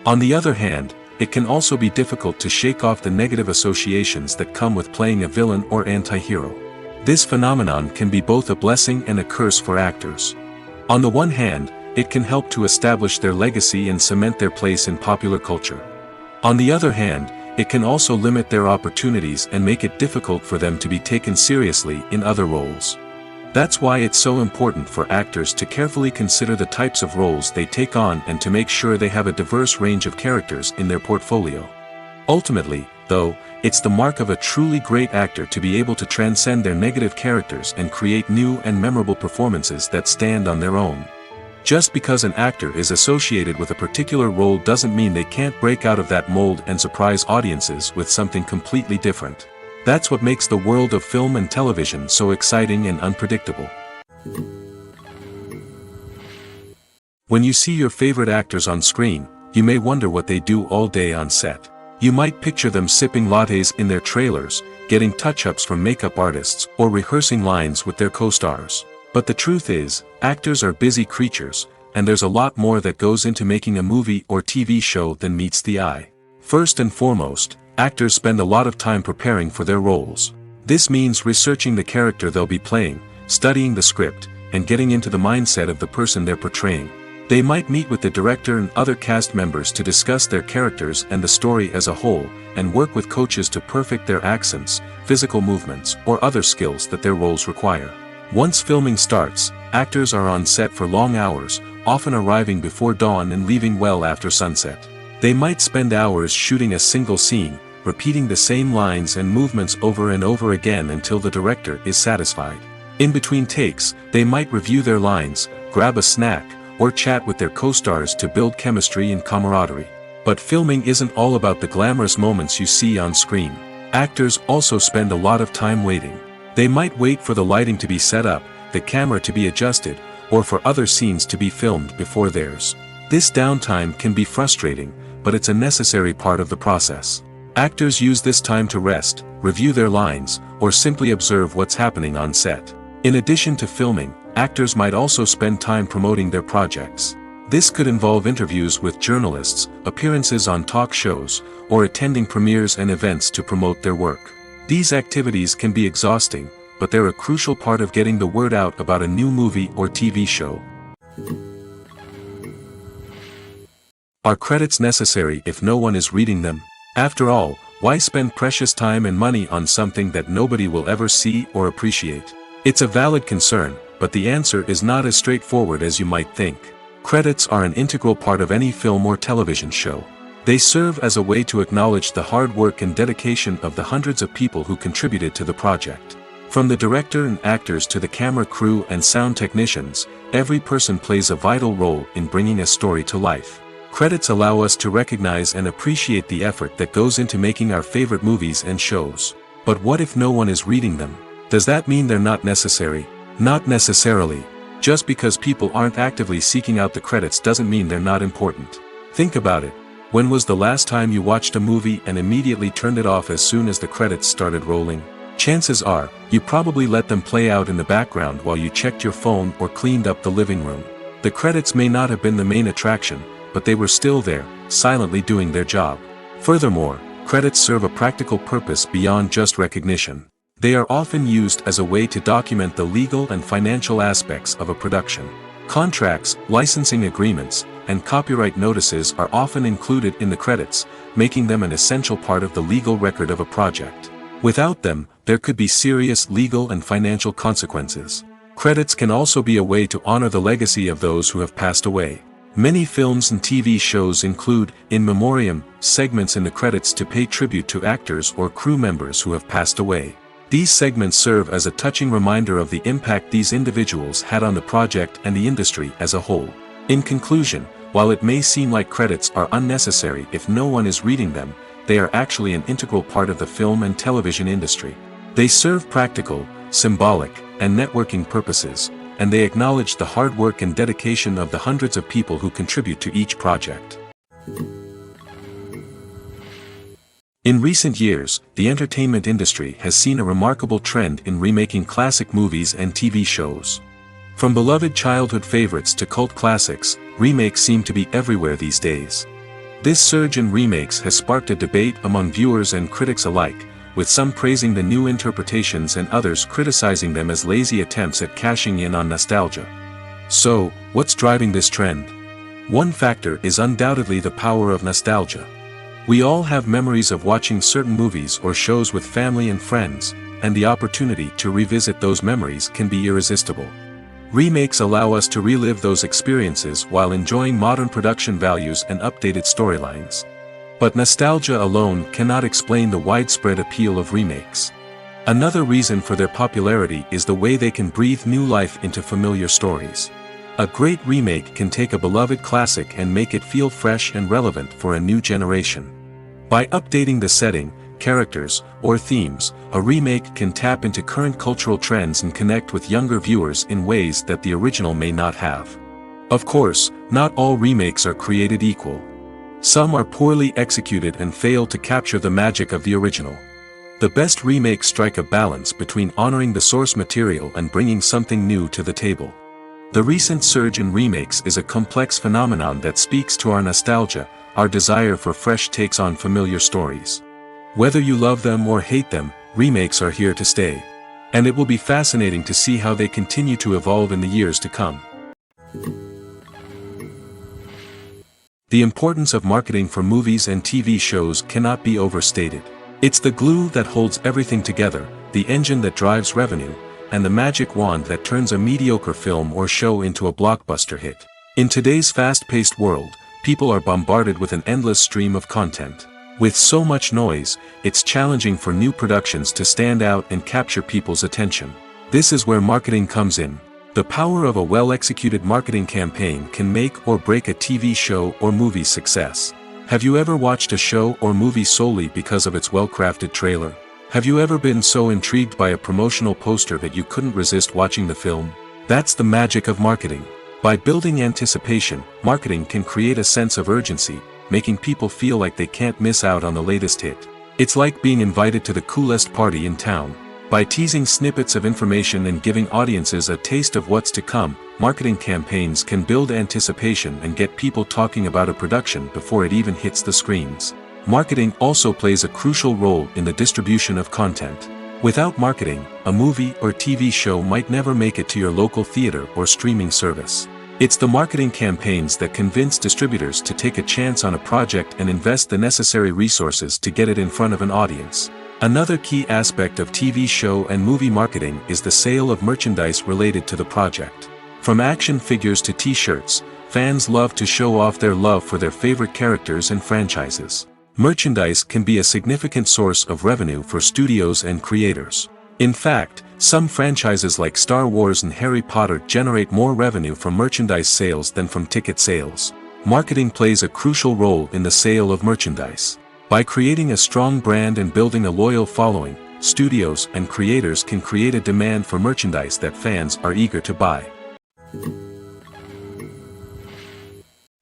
S1: On the other hand, it can also be difficult to shake off the negative associations that come with playing a villain or anti-hero. This phenomenon can be both a blessing and a curse for actors. On the one hand, it can help to establish their legacy and cement their place in popular culture. On the other hand, it can also limit their opportunities and make it difficult for them to be taken seriously in other roles. That's why it's so important for actors to carefully consider the types of roles they take on and to make sure they have a diverse range of characters in their portfolio. Ultimately, though, it's the mark of a truly great actor to be able to transcend their negative characters and create new and memorable performances that stand on their own. Just because an actor is associated with a particular role doesn't mean they can't break out of that mold and surprise audiences with something completely different. That's what makes the world of film and television so exciting and unpredictable. When you see your favorite actors on screen, you may wonder what they do all day on set. You might picture them sipping lattes in their trailers, getting touch-ups from makeup artists, or rehearsing lines with their co-stars. But the truth is, actors are busy creatures, and there's a lot more that goes into making a movie or TV show than meets the eye. First and foremost, actors spend a lot of time preparing for their roles. This means researching the character they'll be playing, studying the script, and getting into the mindset of the person they're portraying. They might meet with the director and other cast members to discuss their characters and the story as a whole, and work with coaches to perfect their accents, physical movements, or other skills that their roles require. Once filming starts, actors are on set for long hours, often arriving before dawn and leaving well after sunset. They might spend hours shooting a single scene, repeating the same lines and movements over and over again until the director is satisfied. In between takes, they might review their lines, grab a snack, or chat with their co-stars to build chemistry and camaraderie. But filming isn't all about the glamorous moments you see on screen. Actors also spend a lot of time waiting. They might wait for the lighting to be set up, the camera to be adjusted, or for other scenes to be filmed before theirs. This downtime can be frustrating, but it's a necessary part of the process. Actors use this time to rest, review their lines, or simply observe what's happening on set. In addition to filming, actors might also spend time promoting their projects. This could involve interviews with journalists, appearances on talk shows, or attending premieres and events to promote their work. These activities can be exhausting, but they're a crucial part of getting the word out about a new movie or TV show. Are credits necessary if no one is reading them? After all, why spend precious time and money on something that nobody will ever see or appreciate? It's a valid concern, but the answer is not as straightforward as you might think. Credits are an integral part of any film or television show. They serve as a way to acknowledge the hard work and dedication of the hundreds of people who contributed to the project. From the director and actors to the camera crew and sound technicians, every person plays a vital role in bringing a story to life. Credits allow us to recognize and appreciate the effort that goes into making our favorite movies and shows. But what if no one is reading them? Does that mean they're not necessary? Not necessarily. Just because people aren't actively seeking out the credits doesn't mean they're not important. Think about it. When was the last time you watched a movie and immediately turned it off as soon as the credits started rolling? Chances are, you probably let them play out in the background while you checked your phone or cleaned up the living room. The credits may not have been the main attraction, but they were still there, silently doing their job. Furthermore, credits serve a practical purpose beyond just recognition. They are often used as a way to document the legal and financial aspects of a production. Contracts, licensing agreements, and copyright notices are often included in the credits, making them an essential part of the legal record of a project. Without them, there could be serious legal and financial consequences. Credits can also be a way to honor the legacy of those who have passed away. Many films and TV shows include, in memoriam, segments in the credits to pay tribute to actors or crew members who have passed away. These segments serve as a touching reminder of the impact these individuals had on the project and the industry as a whole. In conclusion, while it may seem like credits are unnecessary if no one is reading them, they are actually an integral part of the film and television industry. They serve practical, symbolic, and networking purposes, and they acknowledge the hard work and dedication of the hundreds of people who contribute to each project. In recent years, the entertainment industry has seen a remarkable trend in remaking classic movies and TV shows. From beloved childhood favorites to cult classics, remakes seem to be everywhere these days. This surge in remakes has sparked a debate among viewers and critics alike, with some praising the new interpretations and others criticizing them as lazy attempts at cashing in on nostalgia. So, what's driving this trend? One factor is undoubtedly the power of nostalgia. We all have memories of watching certain movies or shows with family and friends, and the opportunity to revisit those memories can be irresistible. Remakes allow us to relive those experiences while enjoying modern production values and updated storylines. But nostalgia alone cannot explain the widespread appeal of remakes. Another reason for their popularity is the way they can breathe new life into familiar stories. A great remake can take a beloved classic and make it feel fresh and relevant for a new generation. By updating the setting, characters, or themes, a remake can tap into current cultural trends and connect with younger viewers in ways that the original may not have. Of course, not all remakes are created equal. Some are poorly executed and fail to capture the magic of the original. The best remakes strike a balance between honoring the source material and bringing something new to the table. The recent surge in remakes is a complex phenomenon that speaks to our nostalgia, our desire for fresh takes on familiar stories. Whether you love them or hate them, remakes are here to stay. And it will be fascinating to see how they continue to evolve in the years to come. The importance of marketing for movies and TV shows cannot be overstated. It's the glue that holds everything together, the engine that drives revenue, and the magic wand that turns a mediocre film or show into a blockbuster hit. In today's fast-paced world, people are bombarded with an endless stream of content. With so much noise, it's challenging for new productions to stand out and capture people's attention. This is where marketing comes in. The power of a well-executed marketing campaign can make or break a TV show or movie's success. Have you ever watched a show or movie solely because of its well-crafted trailer? Have you ever been so intrigued by a promotional poster that you couldn't resist watching the film? That's the magic of marketing. By building anticipation, marketing can create a sense of urgency, making people feel like they can't miss out on the latest hit. It's like being invited to the coolest party in town. By teasing snippets of information and giving audiences a taste of what's to come, marketing campaigns can build anticipation and get people talking about a production before it even hits the screens. Marketing also plays a crucial role in the distribution of content. Without marketing, a movie or TV show might never make it to your local theater or streaming service. It's the marketing campaigns that convince distributors to take a chance on a project and invest the necessary resources to get it in front of an audience. Another key aspect of TV show and movie marketing is the sale of merchandise related to the project. From action figures to t-shirts, fans love to show off their love for their favorite characters and franchises. Merchandise can be a significant source of revenue for studios and creators. In fact, some franchises like Star Wars and Harry Potter generate more revenue from merchandise sales than from ticket sales. Marketing plays a crucial role in the sale of merchandise. By creating a strong brand and building a loyal following, studios and creators can create a demand for merchandise that fans are eager to buy.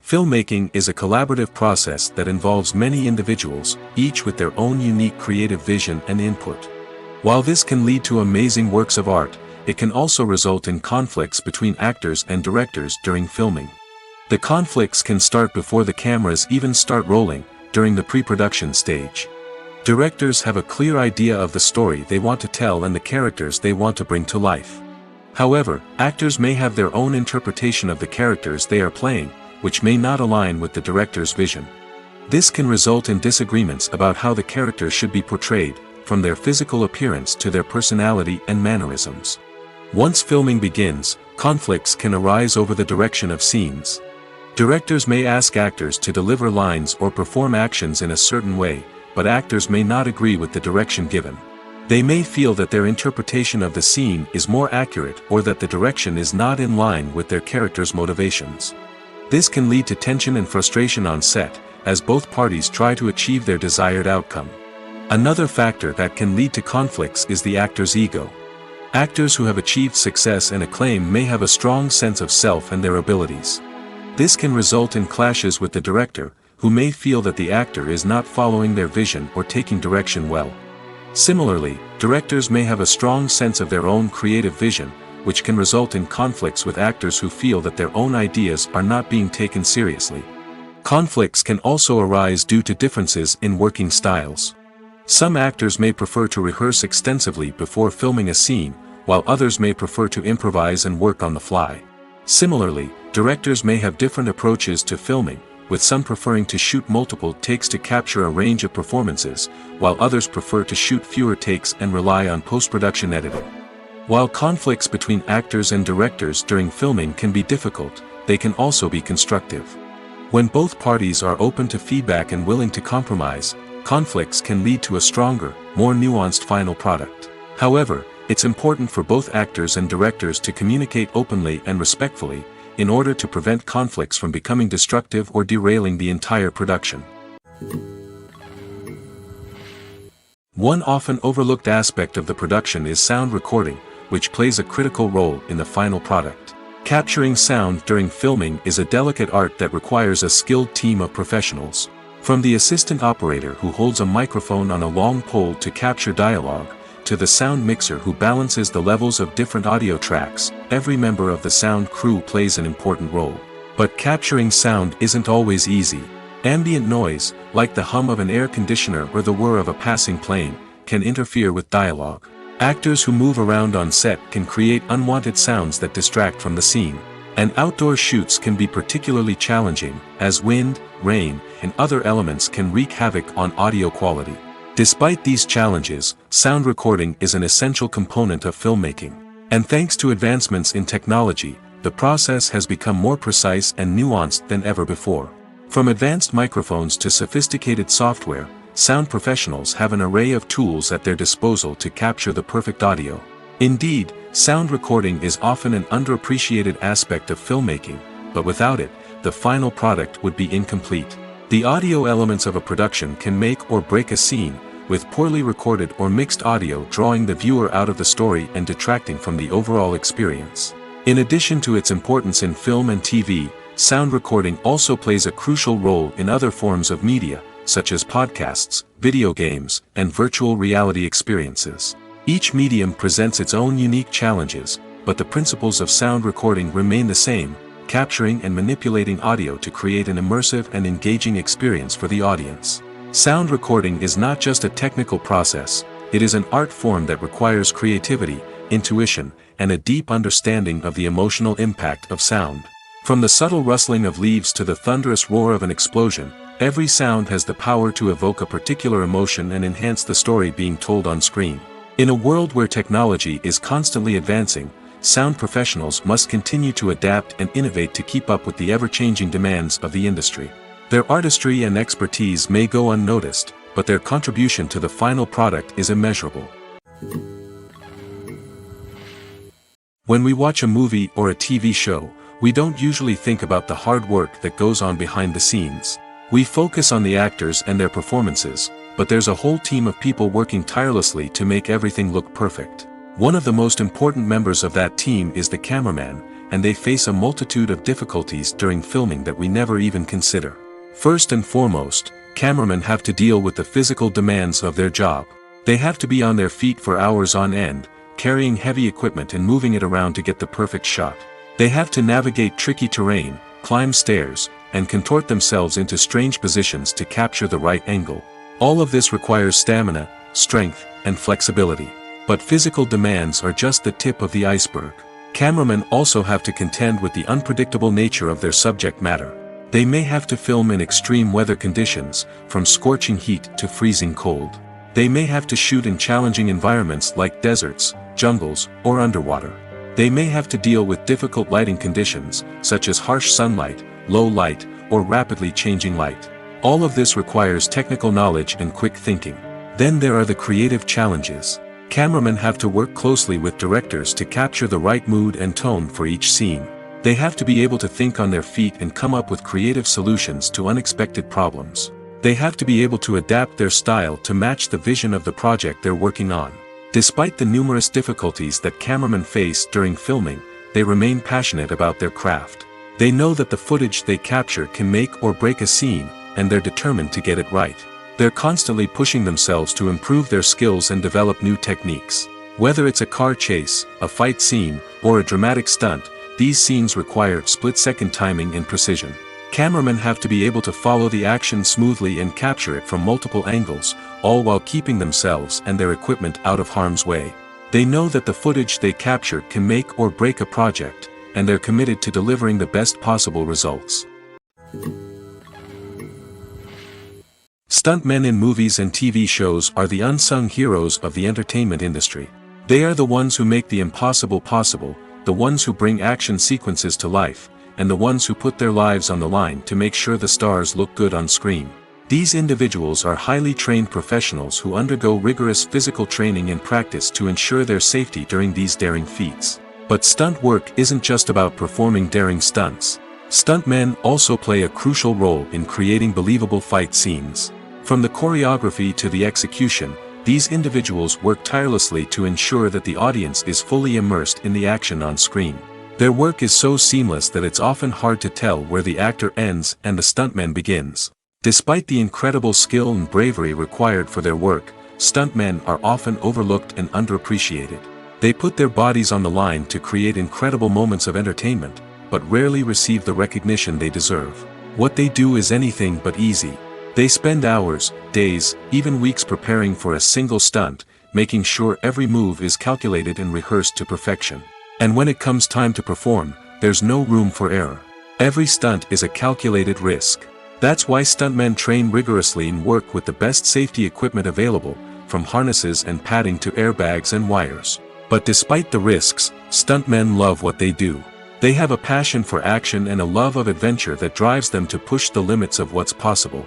S1: Filmmaking is a collaborative process that involves many individuals, each with their own unique creative vision and input. While this can lead to amazing works of art, it can also result in conflicts between actors and directors during filming. The conflicts can start before the cameras even start rolling, during the pre-production stage. Directors have a clear idea of the story they want to tell and the characters they want to bring to life. However, actors may have their own interpretation of the characters they are playing, which may not align with the director's vision. This can result in disagreements about how the characters should be portrayed, from their physical appearance to their personality and mannerisms. Once filming begins, conflicts can arise over the direction of scenes. Directors may ask actors to deliver lines or perform actions in a certain way, but actors may not agree with the direction given. They may feel that their interpretation of the scene is more accurate or that the direction is not in line with their character's motivations. This can lead to tension and frustration on set, as both parties try to achieve their desired outcome. Another factor that can lead to conflicts is the actor's ego. Actors who have achieved success and acclaim may have a strong sense of self and their abilities. This can result in clashes with the director, who may feel that the actor is not following their vision or taking direction well. Similarly, directors may have a strong sense of their own creative vision, which can result in conflicts with actors who feel that their own ideas are not being taken seriously. Conflicts can also arise due to differences in working styles. Some actors may prefer to rehearse extensively before filming a scene, while others may prefer to improvise and work on the fly. Similarly, directors may have different approaches to filming, with some preferring to shoot multiple takes to capture a range of performances, while others prefer to shoot fewer takes and rely on post-production editing. While conflicts between actors and directors during filming can be difficult, they can also be constructive. When both parties are open to feedback and willing to compromise, conflicts can lead to a stronger, more nuanced final product. However, it's important for both actors and directors to communicate openly and respectfully, in order to prevent conflicts from becoming destructive or derailing the entire production. One often overlooked aspect of the production is sound recording, which plays a critical role in the final product. Capturing sound during filming is a delicate art that requires a skilled team of professionals. From the assistant operator who holds a microphone on a long pole to capture dialogue, to the sound mixer who balances the levels of different audio tracks, every member of the sound crew plays an important role. But capturing sound isn't always easy. Ambient noise, like the hum of an air conditioner or the whir of a passing plane, can interfere with dialogue. Actors who move around on set can create unwanted sounds that distract from the scene. And outdoor shoots can be particularly challenging, as wind, rain, and other elements can wreak havoc on audio quality. Despite these challenges, sound recording is an essential component of filmmaking. And thanks to advancements in technology, the process has become more precise and nuanced than ever before. From advanced microphones to sophisticated software, sound professionals have an array of tools at their disposal to capture the perfect audio. Indeed, sound recording is often an underappreciated aspect of filmmaking, but without it, the final product would be incomplete. The audio elements of a production can make or break a scene, with poorly recorded or mixed audio drawing the viewer out of the story and detracting from the overall experience. In addition to its importance in film and TV, sound recording also plays a crucial role in other forms of media, such as podcasts, video games, and virtual reality experiences. Each medium presents its own unique challenges, but the principles of sound recording remain the same, capturing and manipulating audio to create an immersive and engaging experience for the audience. Sound recording is not just a technical process, it is an art form that requires creativity, intuition, and a deep understanding of the emotional impact of sound. From the subtle rustling of leaves to the thunderous roar of an explosion, every sound has the power to evoke a particular emotion and enhance the story being told on screen. In a world where technology is constantly advancing, sound professionals must continue to adapt and innovate to keep up with the ever-changing demands of the industry. Their artistry and expertise may go unnoticed, but their contribution to the final product is immeasurable. When we watch a movie or a TV show, we don't usually think about the hard work that goes on behind the scenes. We focus on the actors and their performances, but there's a whole team of people working tirelessly to make everything look perfect. One of the most important members of that team is the cameraman, and they face a multitude of difficulties during filming that we never even consider. First and foremost, cameramen have to deal with the physical demands of their job. They have to be on their feet for hours on end, carrying heavy equipment and moving it around to get the perfect shot. They have to navigate tricky terrain, climb stairs, and contort themselves into strange positions to capture the right angle. All of this requires stamina, strength, and flexibility. But physical demands are just the tip of the iceberg. Cameramen also have to contend with the unpredictable nature of their subject matter. They may have to film in extreme weather conditions, from scorching heat to freezing cold. They may have to shoot in challenging environments like deserts, jungles, or underwater. They may have to deal with difficult lighting conditions, such as harsh sunlight, low light, or rapidly changing light. All of this requires technical knowledge and quick thinking. Then there are the creative challenges. Cameramen have to work closely with directors to capture the right mood and tone for each scene. They have to be able to think on their feet and come up with creative solutions to unexpected problems. They have to be able to adapt their style to match the vision of the project they're working on. Despite the numerous difficulties that cameramen face during filming, they remain passionate about their craft. They know that the footage they capture can make or break a scene, and they're determined to get it right. They're constantly pushing themselves to improve their skills and develop new techniques. Whether it's a car chase, a fight scene, or a dramatic stunt, these scenes require split-second timing and precision. Cameramen have to be able to follow the action smoothly and capture it from multiple angles, all while keeping themselves and their equipment out of harm's way. They know that the footage they capture can make or break a project, and they're committed to delivering the best possible results. Stuntmen in movies and TV shows are the unsung heroes of the entertainment industry. They are the ones who make the impossible possible, the ones who bring action sequences to life, and the ones who put their lives on the line to make sure the stars look good on screen. These individuals are highly trained professionals who undergo rigorous physical training and practice to ensure their safety during these daring feats. But stunt work isn't just about performing daring stunts. Stuntmen also play a crucial role in creating believable fight scenes. From the choreography to the execution, these individuals work tirelessly to ensure that the audience is fully immersed in the action on screen. Their work is so seamless that it's often hard to tell where the actor ends and the stuntman begins. Despite the incredible skill and bravery required for their work, stuntmen are often overlooked and underappreciated. They put their bodies on the line to create incredible moments of entertainment, but rarely receive the recognition they deserve. What they do is anything but easy. They spend hours, days, even weeks preparing for a single stunt, making sure every move is calculated and rehearsed to perfection. And when it comes time to perform, there's no room for error. Every stunt is a calculated risk. That's why stuntmen train rigorously and work with the best safety equipment available, from harnesses and padding to airbags and wires. But despite the risks, stuntmen love what they do. They have a passion for action and a love of adventure that drives them to push the limits of what's possible.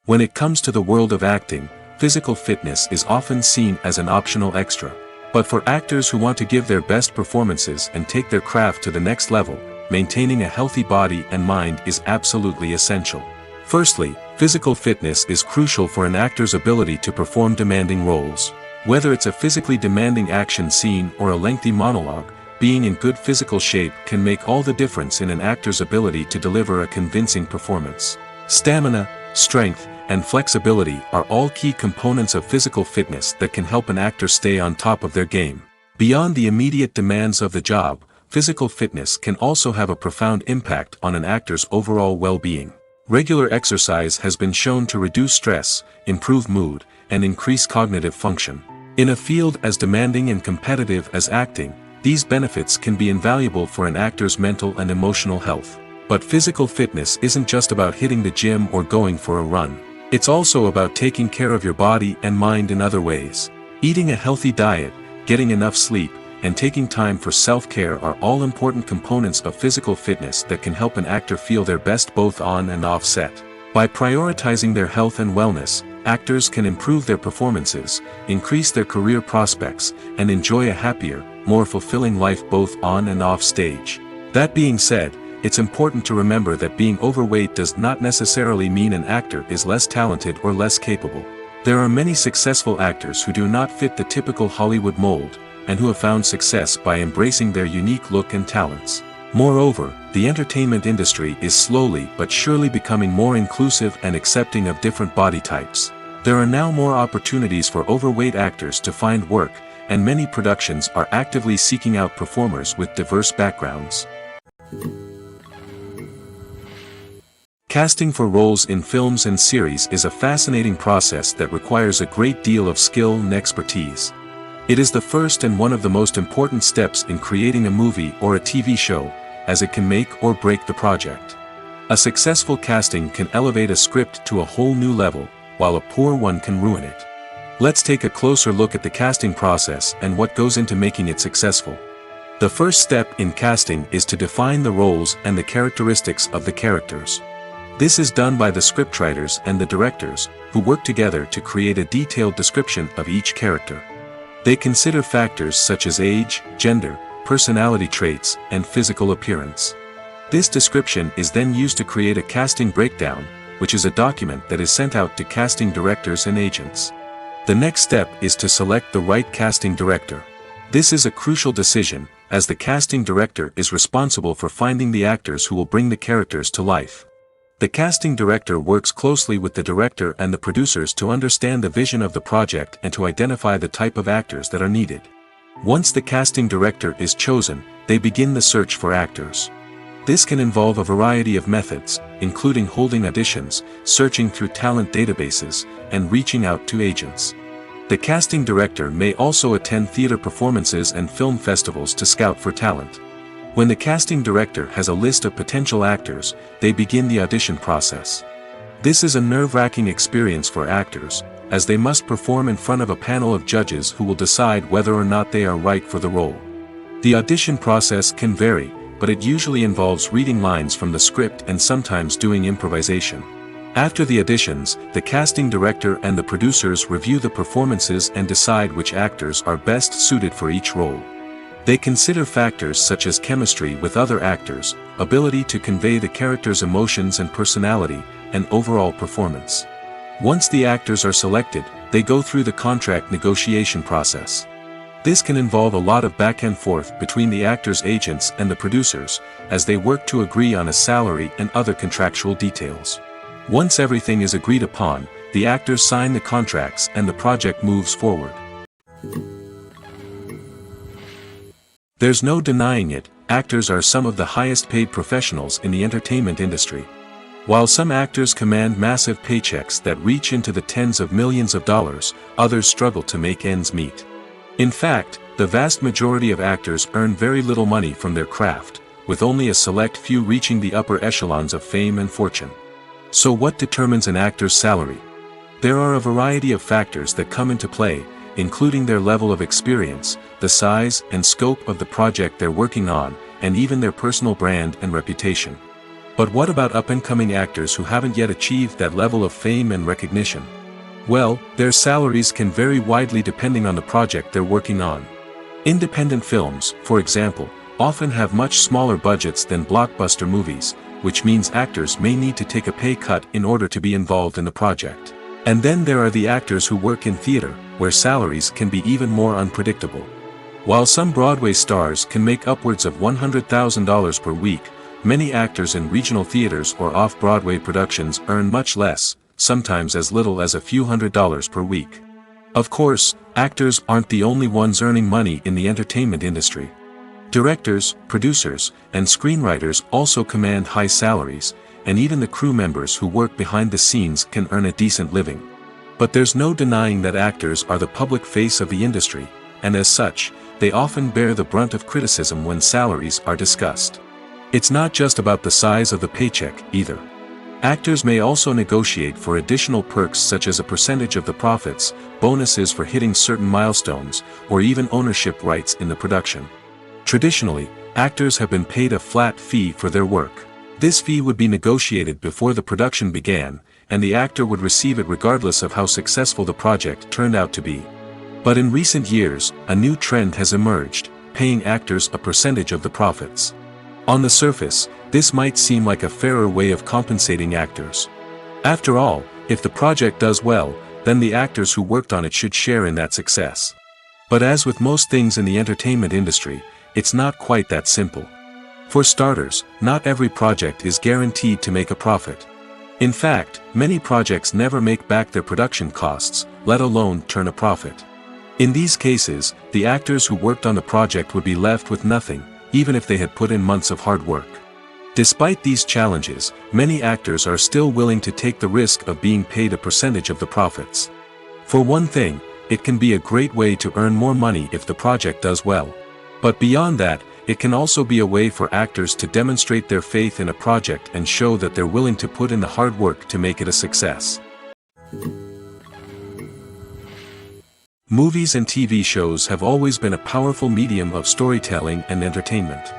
S1: When it comes to the world of acting, physical fitness is often seen as an optional extra. But for actors who want to give their best performances and take their craft to the next level, maintaining a healthy body and mind is absolutely essential. Firstly, physical fitness is crucial for an actor's ability to perform demanding roles. Whether it's a physically demanding action scene or a lengthy monologue, being in good physical shape can make all the difference in an actor's ability to deliver a convincing performance. Stamina, strength, and flexibility are all key components of physical fitness that can help an actor stay on top of their game. Beyond the immediate demands of the job, physical fitness can also have a profound impact on an actor's overall well-being. Regular exercise has been shown to reduce stress, improve mood, and increase cognitive function. In a field as demanding and competitive as acting, these benefits can be invaluable for an actor's mental and emotional health. But physical fitness isn't just about hitting the gym or going for a run. It's also about taking care of your body and mind in other ways. Eating a healthy diet, getting enough sleep, and taking time for self-care are all important components of physical fitness that can help an actor feel their best both on and off set. By prioritizing their health and wellness, actors can improve their performances, increase their career prospects, and enjoy a happier, more fulfilling life both on and off stage. That being said, it's important to remember that being overweight does not necessarily mean an actor is less talented or less capable. There are many successful actors who do not fit the typical Hollywood mold, and who have found success by embracing their unique look and talents. Moreover, the entertainment industry is slowly but surely becoming more inclusive and accepting of different body types. There are now more opportunities for overweight actors to find work, and many productions are actively seeking out performers with diverse backgrounds. Casting for roles in films and series is a fascinating process that requires a great deal of skill and expertise. It is the first and one of the most important steps in creating a movie or a TV show, as it can make or break the project. A successful casting can elevate a script to a whole new level, while a poor one can ruin it. Let's take a closer look at the casting process and what goes into making it successful. The first step in casting is to define the roles and the characteristics of the characters. This is done by the scriptwriters and the directors, who work together to create a detailed description of each character. They consider factors such as age, gender, personality traits, and physical appearance. This description is then used to create a casting breakdown, which is a document that is sent out to casting directors and agents. The next step is to select the right casting director. This is a crucial decision, as the casting director is responsible for finding the actors who will bring the characters to life. The casting director works closely with the director and the producers to understand the vision of the project and to identify the type of actors that are needed. Once the casting director is chosen, they begin the search for actors. This can involve a variety of methods, including holding auditions, searching through talent databases, and reaching out to agents. The casting director may also attend theater performances and film festivals to scout for talent. When the casting director has a list of potential actors, they begin the audition process. This is a nerve-wracking experience for actors, as they must perform in front of a panel of judges who will decide whether or not they are right for the role. The audition process can vary, but it usually involves reading lines from the script and sometimes doing improvisation. After the auditions, the casting director and the producers review the performances and decide which actors are best suited for each role. They consider factors such as chemistry with other actors, ability to convey the character's emotions and personality, and overall performance. Once the actors are selected, they go through the contract negotiation process. This can involve a lot of back and forth between the actors' agents and the producers, as they work to agree on a salary and other contractual details. Once everything is agreed upon, the actors sign the contracts and the project moves forward. There's no denying it, actors are some of the highest paid professionals in the entertainment industry. While some actors command massive paychecks that reach into the tens of millions of dollars, others struggle to make ends meet. In fact, The vast majority of actors earn very little money from their craft, with only a select few reaching the upper echelons of fame and fortune. So what determines an actor's salary? There are a variety of factors that come into play, including their level of experience, the size and scope of the project they're working on, and even their personal brand and reputation. But what about up-and-coming actors who haven't yet achieved that level of fame and recognition? Well, their salaries can vary widely depending on the project they're working on. Independent films, for example, often have much smaller budgets than blockbuster movies, which means actors may need to take a pay cut in order to be involved in the project. And then there are the actors who work in theater, where salaries can be even more unpredictable. While some Broadway stars can make upwards of $100,000 per week, many actors in regional theaters or off-Broadway productions earn much less, sometimes as little as a few $100s per week. Of course, actors aren't the only ones earning money in the entertainment industry. Directors, producers, and screenwriters also command high salaries, and even the crew members who work behind the scenes can earn a decent living. But there's no denying that actors are the public face of the industry, and as such, they often bear the brunt of criticism when salaries are discussed. It's not just about the size of the paycheck, either. Actors may also negotiate for additional perks such as a percentage of the profits, bonuses for hitting certain milestones, or even ownership rights in the production. Traditionally, actors have been paid a flat fee for their work. This fee would be negotiated before the production began, and the actor would receive it regardless of how successful the project turned out to be. But in recent years, a new trend has emerged, paying actors a percentage of the profits. On the surface, this might seem like a fairer way of compensating actors. After all, if the project does well, then the actors who worked on it should share in that success. But as with most things in the entertainment industry, it's not quite that simple. For starters, not every project is guaranteed to make a profit. In fact, many projects never make back their production costs, let alone turn a profit. In these cases, the actors who worked on the project would be left with nothing, even if they had put in months of hard work. Despite these challenges, many actors are still willing to take the risk of being paid a percentage of the profits. For one thing, it can be a great way to earn more money if the project does well. But beyond that, it can also be a way for actors to demonstrate their faith in a project and show that they're willing to put in the hard work to make it a success. Movies and TV shows have always been a powerful medium of storytelling and entertainment.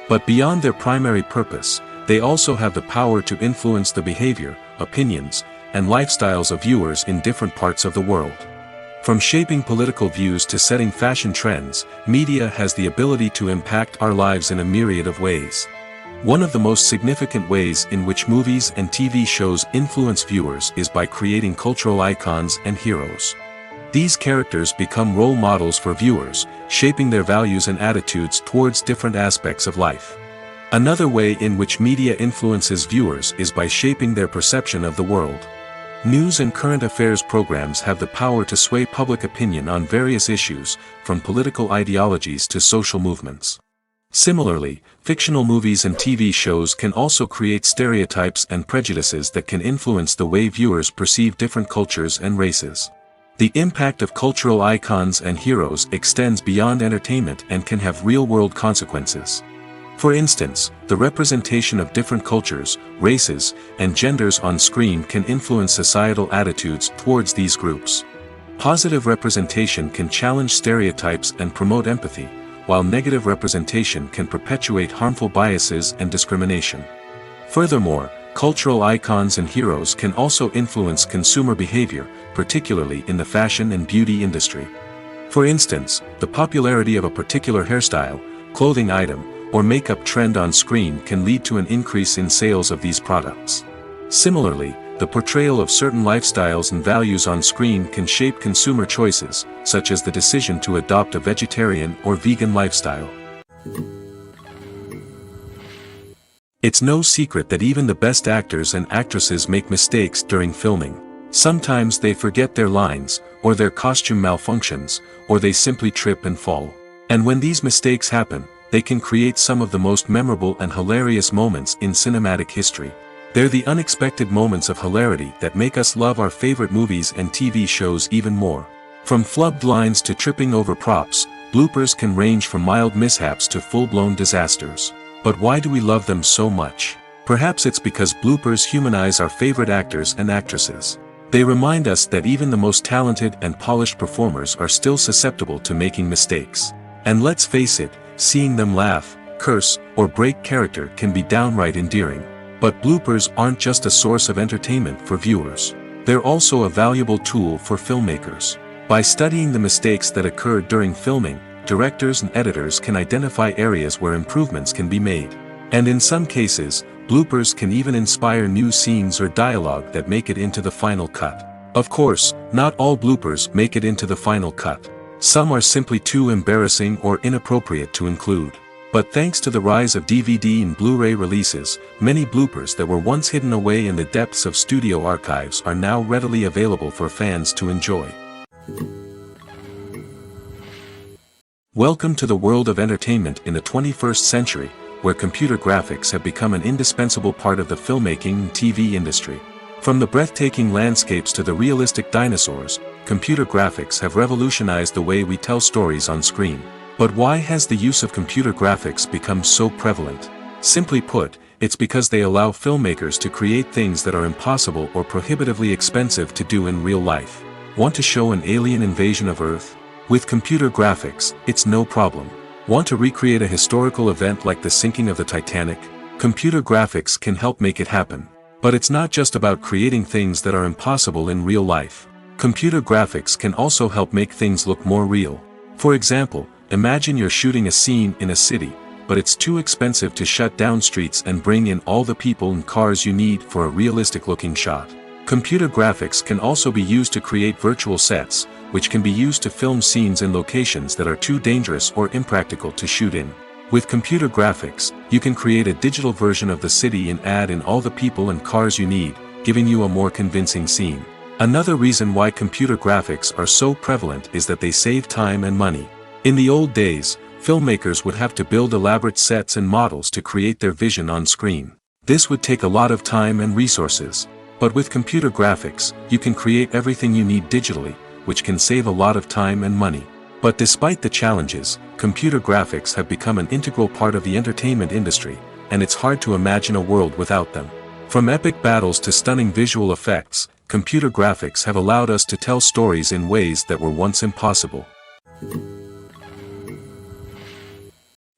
S1: But beyond their primary purpose, they also have the power to influence the behavior, opinions, and lifestyles of viewers in different parts of the world. From shaping political views to setting fashion trends, media has the ability to impact our lives in a myriad of ways. One of the most significant ways in which movies and TV shows influence viewers is by creating cultural icons and heroes. These characters become role models for viewers, shaping their values and attitudes towards different aspects of life. Another way in which media influences viewers is by shaping their perception of the world. News and current affairs programs have the power to sway public opinion on various issues, from political ideologies to social movements. Similarly, fictional movies and TV shows can also create stereotypes and prejudices that can influence the way viewers perceive different cultures and races. The impact of cultural icons and heroes extends beyond entertainment and can have real-world consequences. For instance, the representation of different cultures, races, and genders on screen can influence societal attitudes towards these groups. Positive representation can challenge stereotypes and promote empathy, while negative representation can perpetuate harmful biases and discrimination. Furthermore, cultural icons and heroes can also influence consumer behavior, particularly in the fashion and beauty industry. For instance, the popularity of a particular hairstyle, clothing item, or makeup trend on screen can lead to an increase in sales of these products. Similarly, the portrayal of certain lifestyles and values on screen can shape consumer choices, such as the decision to adopt a vegetarian or vegan lifestyle. It's no secret that even the best actors and actresses make mistakes during filming. Sometimes they forget their lines, or their costume malfunctions, or they simply trip and fall. And when these mistakes happen, they can create some of the most memorable and hilarious moments in cinematic history. They're the unexpected moments of hilarity that make us love our favorite movies and TV shows even more. From flubbed lines to tripping over props, bloopers can range from mild mishaps to full-blown disasters. But why do we love them so much? Perhaps it's because bloopers humanize our favorite actors and actresses. They remind us that even the most talented and polished performers are still susceptible to making mistakes. And let's face it, seeing them laugh, curse, or break character can be downright endearing. But bloopers aren't just a source of entertainment for viewers. They're also a valuable tool for filmmakers. By studying the mistakes that occurred during filming, directors and editors can identify areas where improvements can be made. And in some cases, bloopers can even inspire new scenes or dialogue that make it into the final cut. Of course, not all bloopers make it into the final cut. Some are simply too embarrassing or inappropriate to include. But thanks to the rise of DVD and Blu-ray releases, many bloopers that were once hidden away in the depths of studio archives are now readily available for fans to enjoy. Welcome to the world of entertainment in the 21st century, where computer graphics have become an indispensable part of the filmmaking and TV industry. From the breathtaking landscapes to the realistic dinosaurs, computer graphics have revolutionized the way we tell stories on screen. But why has the use of computer graphics become so prevalent? Simply put, it's because they allow filmmakers to create things that are impossible or prohibitively expensive to do in real life. Want to show an alien invasion of Earth? With computer graphics, it's no problem. Want to recreate a historical event like the sinking of the Titanic? Computer graphics can help make it happen. But it's not just about creating things that are impossible in real life. Computer graphics can also help make things look more real. For example, imagine you're shooting a scene in a city, but it's too expensive to shut down streets and bring in all the people and cars you need for a realistic-looking shot. Computer graphics can also be used to create virtual sets, which can be used to film scenes in locations that are too dangerous or impractical to shoot in. With computer graphics, you can create a digital version of the city and add in all the people and cars you need, giving you a more convincing scene. Another reason why computer graphics are so prevalent is that they save time and money. In the old days, filmmakers would have to build elaborate sets and models to create their vision on screen. This would take a lot of time and resources. But with computer graphics, you can create everything you need digitally, which can save a lot of time and money. But despite the challenges, computer graphics have become an integral part of the entertainment industry, and it's hard to imagine a world without them. From epic battles to stunning visual effects, computer graphics have allowed us to tell stories in ways that were once impossible.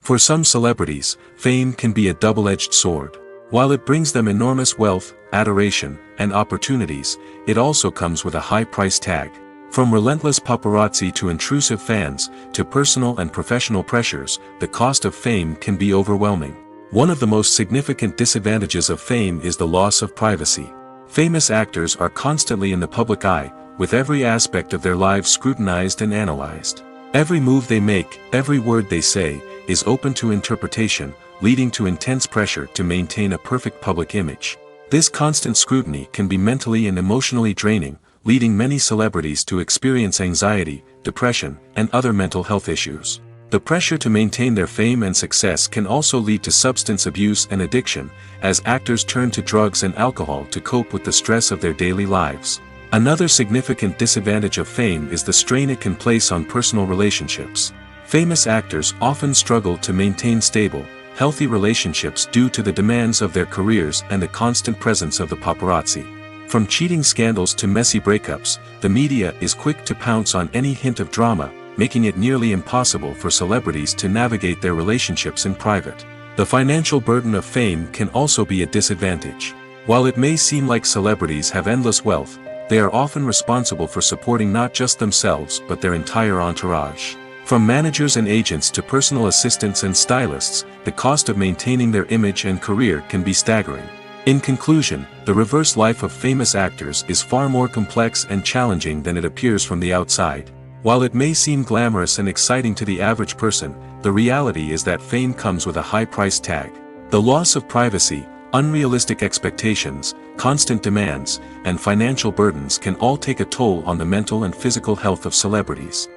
S1: For some celebrities, fame can be a double-edged sword. While it brings them enormous wealth, adoration, and opportunities, it also comes with a high price tag. From relentless paparazzi to intrusive fans, to personal and professional pressures, the cost of fame can be overwhelming. One of the most significant disadvantages of fame is the loss of privacy. Famous actors are constantly in the public eye, with every aspect of their lives scrutinized and analyzed. Every move they make, every word they say, is open to interpretation, leading to intense pressure to maintain a perfect public image. This constant scrutiny can be mentally and emotionally draining, leading many celebrities to experience anxiety, depression, and other mental health issues. The pressure to maintain their fame and success can also lead to substance abuse and addiction, as actors turn to drugs and alcohol to cope with the stress of their daily lives. Another significant disadvantage of fame is the strain it can place on personal relationships. Famous actors often struggle to maintain stable, healthy relationships due to the demands of their careers and the constant presence of the paparazzi. From cheating scandals to messy breakups, the media is quick to pounce on any hint of drama, making it nearly impossible for celebrities to navigate their relationships in private. The financial burden of fame can also be a disadvantage. While it may seem like celebrities have endless wealth, they are often responsible for supporting not just themselves but their entire entourage. From managers and agents to personal assistants and stylists, the cost of maintaining their image and career can be staggering. In conclusion, the reverse life of famous actors is far more complex and challenging than it appears from the outside. While it may seem glamorous and exciting to the average person, the reality is that fame comes with a high price tag. The loss of privacy, unrealistic expectations, constant demands, and financial burdens can all take a toll on the mental and physical health of celebrities.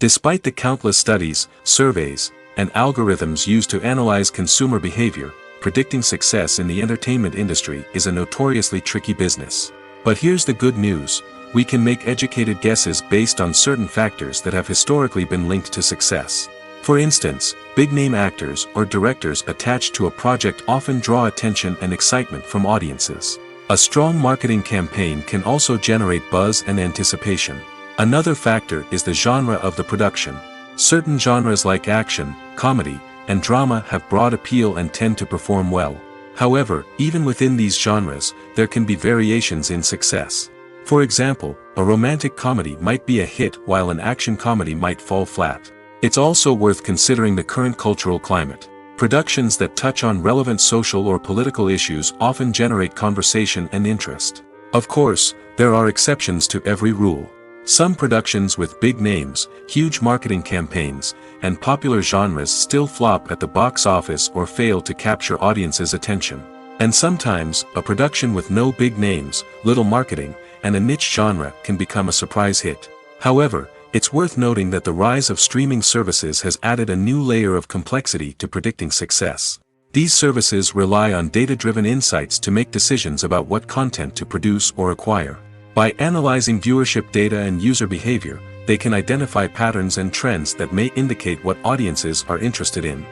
S1: Despite the countless studies, surveys, and algorithms used to analyze consumer behavior, predicting success in the entertainment industry is a notoriously tricky business. But here's the good news: we can make educated guesses based on certain factors that have historically been linked to success. For instance, big-name actors or directors attached to a project often draw attention and excitement from audiences. A strong marketing campaign can also generate buzz and anticipation. Another factor is the genre of the production. Certain genres like action, comedy, and drama have broad appeal and tend to perform well. However, even within these genres, there can be variations in success. For example, a romantic comedy might be a hit while an action comedy might fall flat. It's also worth considering the current cultural climate. Productions that touch on relevant social or political issues often generate conversation and interest. Of course, there are exceptions to every rule. Some productions with big names, huge marketing campaigns, and popular genres still flop at the box office or fail to capture audiences' attention. And sometimes, a production with no big names, little marketing, and a niche genre can become a surprise hit. However, it's worth noting that the rise of streaming services has added a new layer of complexity to predicting success. These services rely on data-driven insights to make decisions about what content to produce or acquire. By analyzing viewership data and user behavior, they can identify patterns and trends that may indicate what audiences are interested in.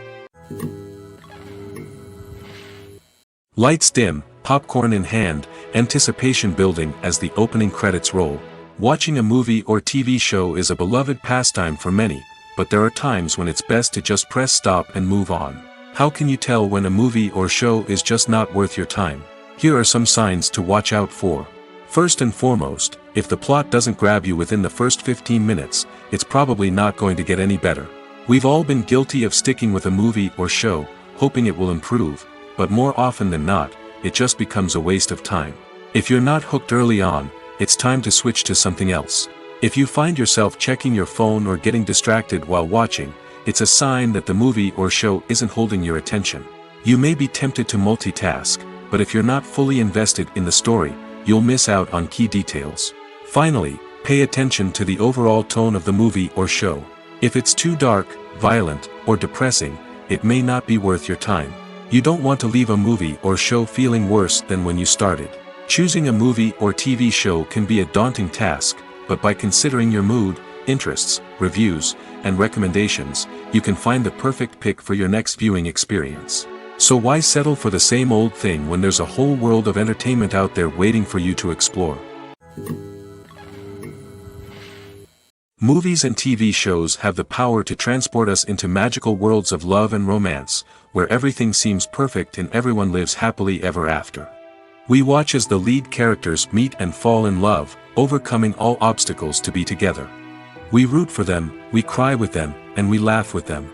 S1: Lights dim, popcorn in hand, anticipation building as the opening credits roll. Watching a movie or TV show is a beloved pastime for many, but there are times when it's best to just press stop and move on. How can you tell when a movie or show is just not worth your time? Here are some signs to watch out for. First and foremost, if the plot doesn't grab you within the first 15 minutes, it's probably not going to get any better. We've all been guilty of sticking with a movie or show, hoping it will improve, but more often than not, it just becomes a waste of time. If you're not hooked early on, it's time to switch to something else. If you find yourself checking your phone or getting distracted while watching, it's a sign that the movie or show isn't holding your attention. You may be tempted to multitask, but if you're not fully invested in the story, you'll miss out on key details. Finally, pay attention to the overall tone of the movie or show. If it's too dark, violent, or depressing, it may not be worth your time. You don't want to leave a movie or show feeling worse than when you started. Choosing a movie or TV show can be a daunting task, but by considering your mood, interests, reviews, and recommendations, you can find the perfect pick for your next viewing experience. So why settle for the same old thing when there's a whole world of entertainment out there waiting for you to explore? Movies and TV shows have the power to transport us into magical worlds of love and romance, where everything seems perfect and everyone lives happily ever after. We watch as the lead characters meet and fall in love, overcoming all obstacles to be together. We root for them, we cry with them, and we laugh with them.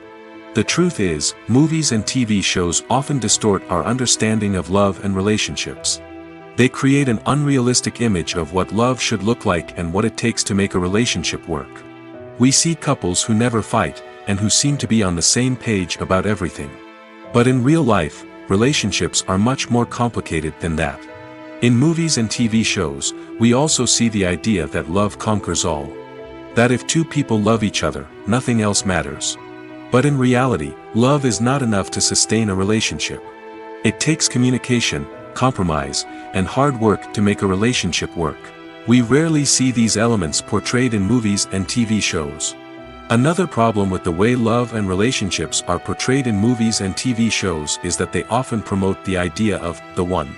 S1: The truth is, movies and TV shows often distort our understanding of love and relationships. They create an unrealistic image of what love should look like and what it takes to make a relationship work. We see couples who never fight, and who seem to be on the same page about everything. But in real life, relationships are much more complicated than that. In movies and TV shows, we also see the idea that love conquers all. That if two people love each other, nothing else matters. But in reality, love is not enough to sustain a relationship. It takes communication, compromise, and hard work to make a relationship work. We rarely see these elements portrayed in movies and TV shows. Another problem with the way love and relationships are portrayed in movies and TV shows is that they often promote the idea of the one.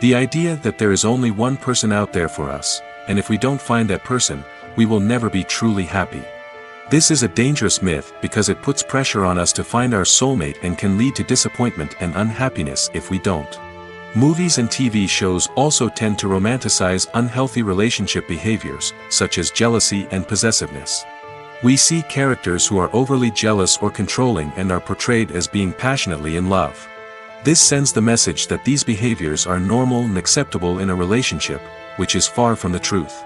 S1: The idea that there is only one person out there for us, and if we don't find that person, we will never be truly happy. This is a dangerous myth because it puts pressure on us to find our soulmate and can lead to disappointment and unhappiness if we don't. Movies and TV shows also tend to romanticize unhealthy relationship behaviors, such as jealousy and possessiveness. We see characters who are overly jealous or controlling and are portrayed as being passionately in love. This sends the message that these behaviors are normal and acceptable in a relationship, which is far from the truth.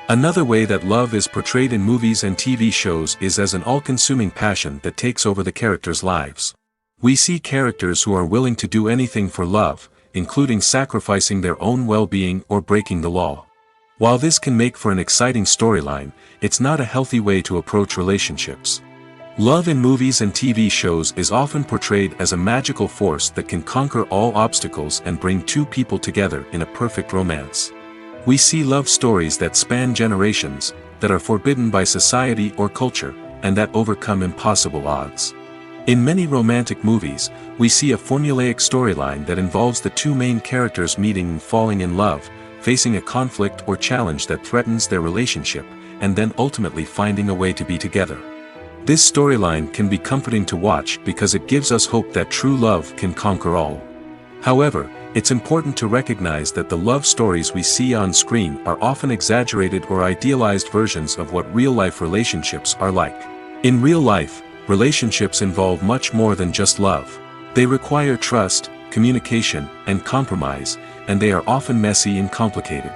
S1: Another way that love is portrayed in movies and TV shows is as an all-consuming passion that takes over the characters' lives. We see characters who are willing to do anything for love, including sacrificing their own well-being or breaking the law. While this can make for an exciting storyline, it's not a healthy way to approach relationships. Love in movies and TV shows is often portrayed as a magical force that can conquer all obstacles and bring two people together in a perfect romance. We see love stories that span generations, that are forbidden by society or culture, and that overcome impossible odds. In many romantic movies, we see a formulaic storyline that involves the two main characters meeting and falling in love, facing a conflict or challenge that threatens their relationship, and then ultimately finding a way to be together. This storyline can be comforting to watch because it gives us hope that true love can conquer all. However, it's important to recognize that the love stories we see on screen are often exaggerated or idealized versions of what real-life relationships are like. In real life, relationships involve much more than just love. They require trust, communication, and compromise, and they are often messy and complicated.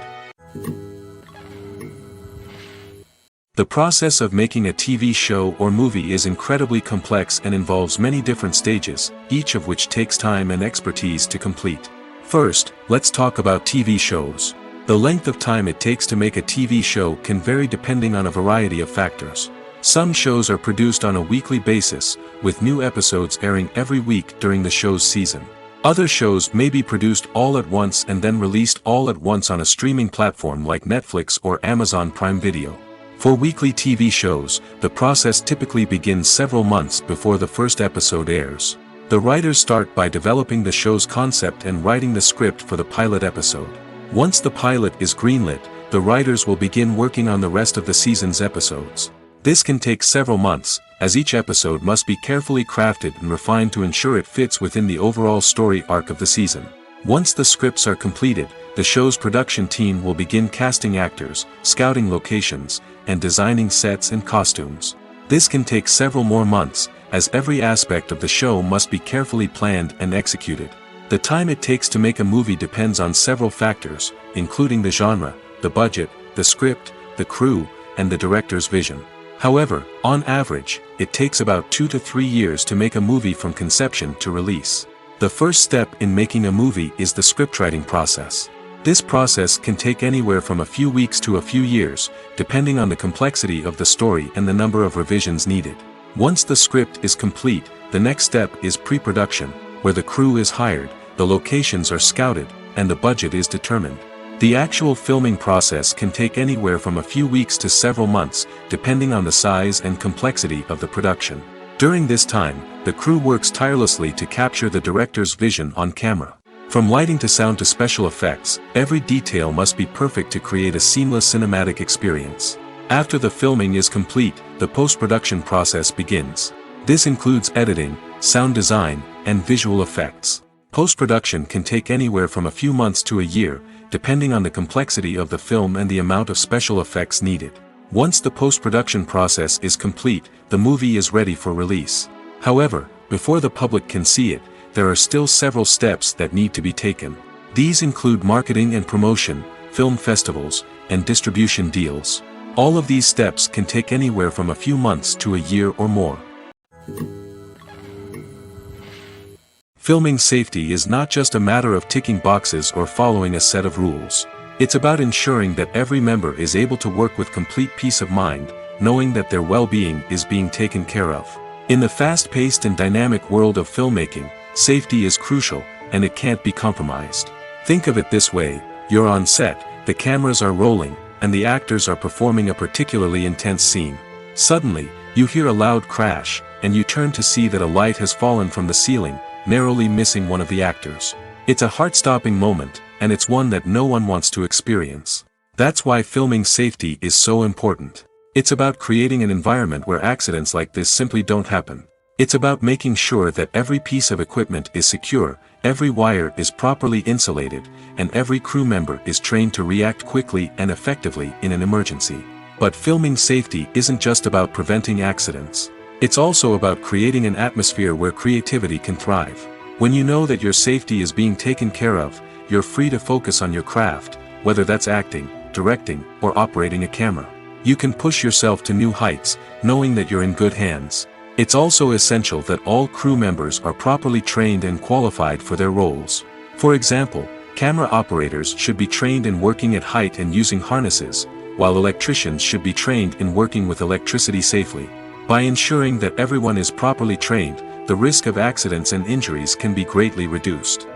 S1: The process of making a TV show or movie is incredibly complex and involves many different stages, each of which takes time and expertise to complete. First, let's talk about TV shows. The length of time it takes to make a TV show can vary depending on a variety of factors. Some shows are produced on a weekly basis, with new episodes airing every week during the show's season. Other shows may be produced all at once and then released all at once on a streaming platform like Netflix or Amazon Prime Video. For weekly TV shows, the process typically begins several months before the first episode airs. The writers start by developing the show's concept and writing the script for the pilot episode. Once the pilot is greenlit, the writers will begin working on the rest of the season's episodes. This can take several months, as each episode must be carefully crafted and refined to ensure it fits within the overall story arc of the season. Once the scripts are completed, the show's production team will begin casting actors, scouting locations, and designing sets and costumes. This can take several more months, as every aspect of the show must be carefully planned and executed. The time it takes to make a movie depends on several factors, including the genre, the budget, the script, the crew, and the director's vision. However, on average, it takes about 2 to 3 years to make a movie from conception to release. The first step in making a movie is the scriptwriting process. This process can take anywhere from a few weeks to a few years, depending on the complexity of the story and the number of revisions needed. Once the script is complete, the next step is pre-production, where the crew is hired, the locations are scouted, and the budget is determined. The actual filming process can take anywhere from a few weeks to several months, depending on the size and complexity of the production. During this time, the crew works tirelessly to capture the director's vision on camera. From lighting to sound to special effects, every detail must be perfect to create a seamless cinematic experience. After the filming is complete, the post-production process begins. This includes editing, sound design, and visual effects. Post-production can take anywhere from a few months to a year, depending on the complexity of the film and the amount of special effects needed. Once the post-production process is complete, the movie is ready for release. However, before the public can see it, there are still several steps that need to be taken. These include marketing and promotion, film festivals, and distribution deals. All of these steps can take anywhere from a few months to a year or more. Filming safety is not just a matter of ticking boxes or following a set of rules. It's about ensuring that every member is able to work with complete peace of mind, knowing that their well-being is being taken care of. In the fast-paced and dynamic world of filmmaking, safety is crucial, and it can't be compromised. Think of it this way: you're on set, the cameras are rolling, and the actors are performing a particularly intense scene. Suddenly, you hear a loud crash, and you turn to see that a light has fallen from the ceiling, narrowly missing one of the actors. It's a heart-stopping moment, and it's one that no one wants to experience. That's why filming safety is so important. It's about creating an environment where accidents like this simply don't happen. It's about making sure that every piece of equipment is secure, every wire is properly insulated, and every crew member is trained to react quickly and effectively in an emergency. But filming safety isn't just about preventing accidents. It's also about creating an atmosphere where creativity can thrive. When you know that your safety is being taken care of, you're free to focus on your craft, whether that's acting, directing, or operating a camera. You can push yourself to new heights, knowing that you're in good hands. It's also essential that all crew members are properly trained and qualified for their roles. For example, camera operators should be trained in working at height and using harnesses, while electricians should be trained in working with electricity safely. By ensuring that everyone is properly trained, the risk of accidents and injuries can be greatly reduced.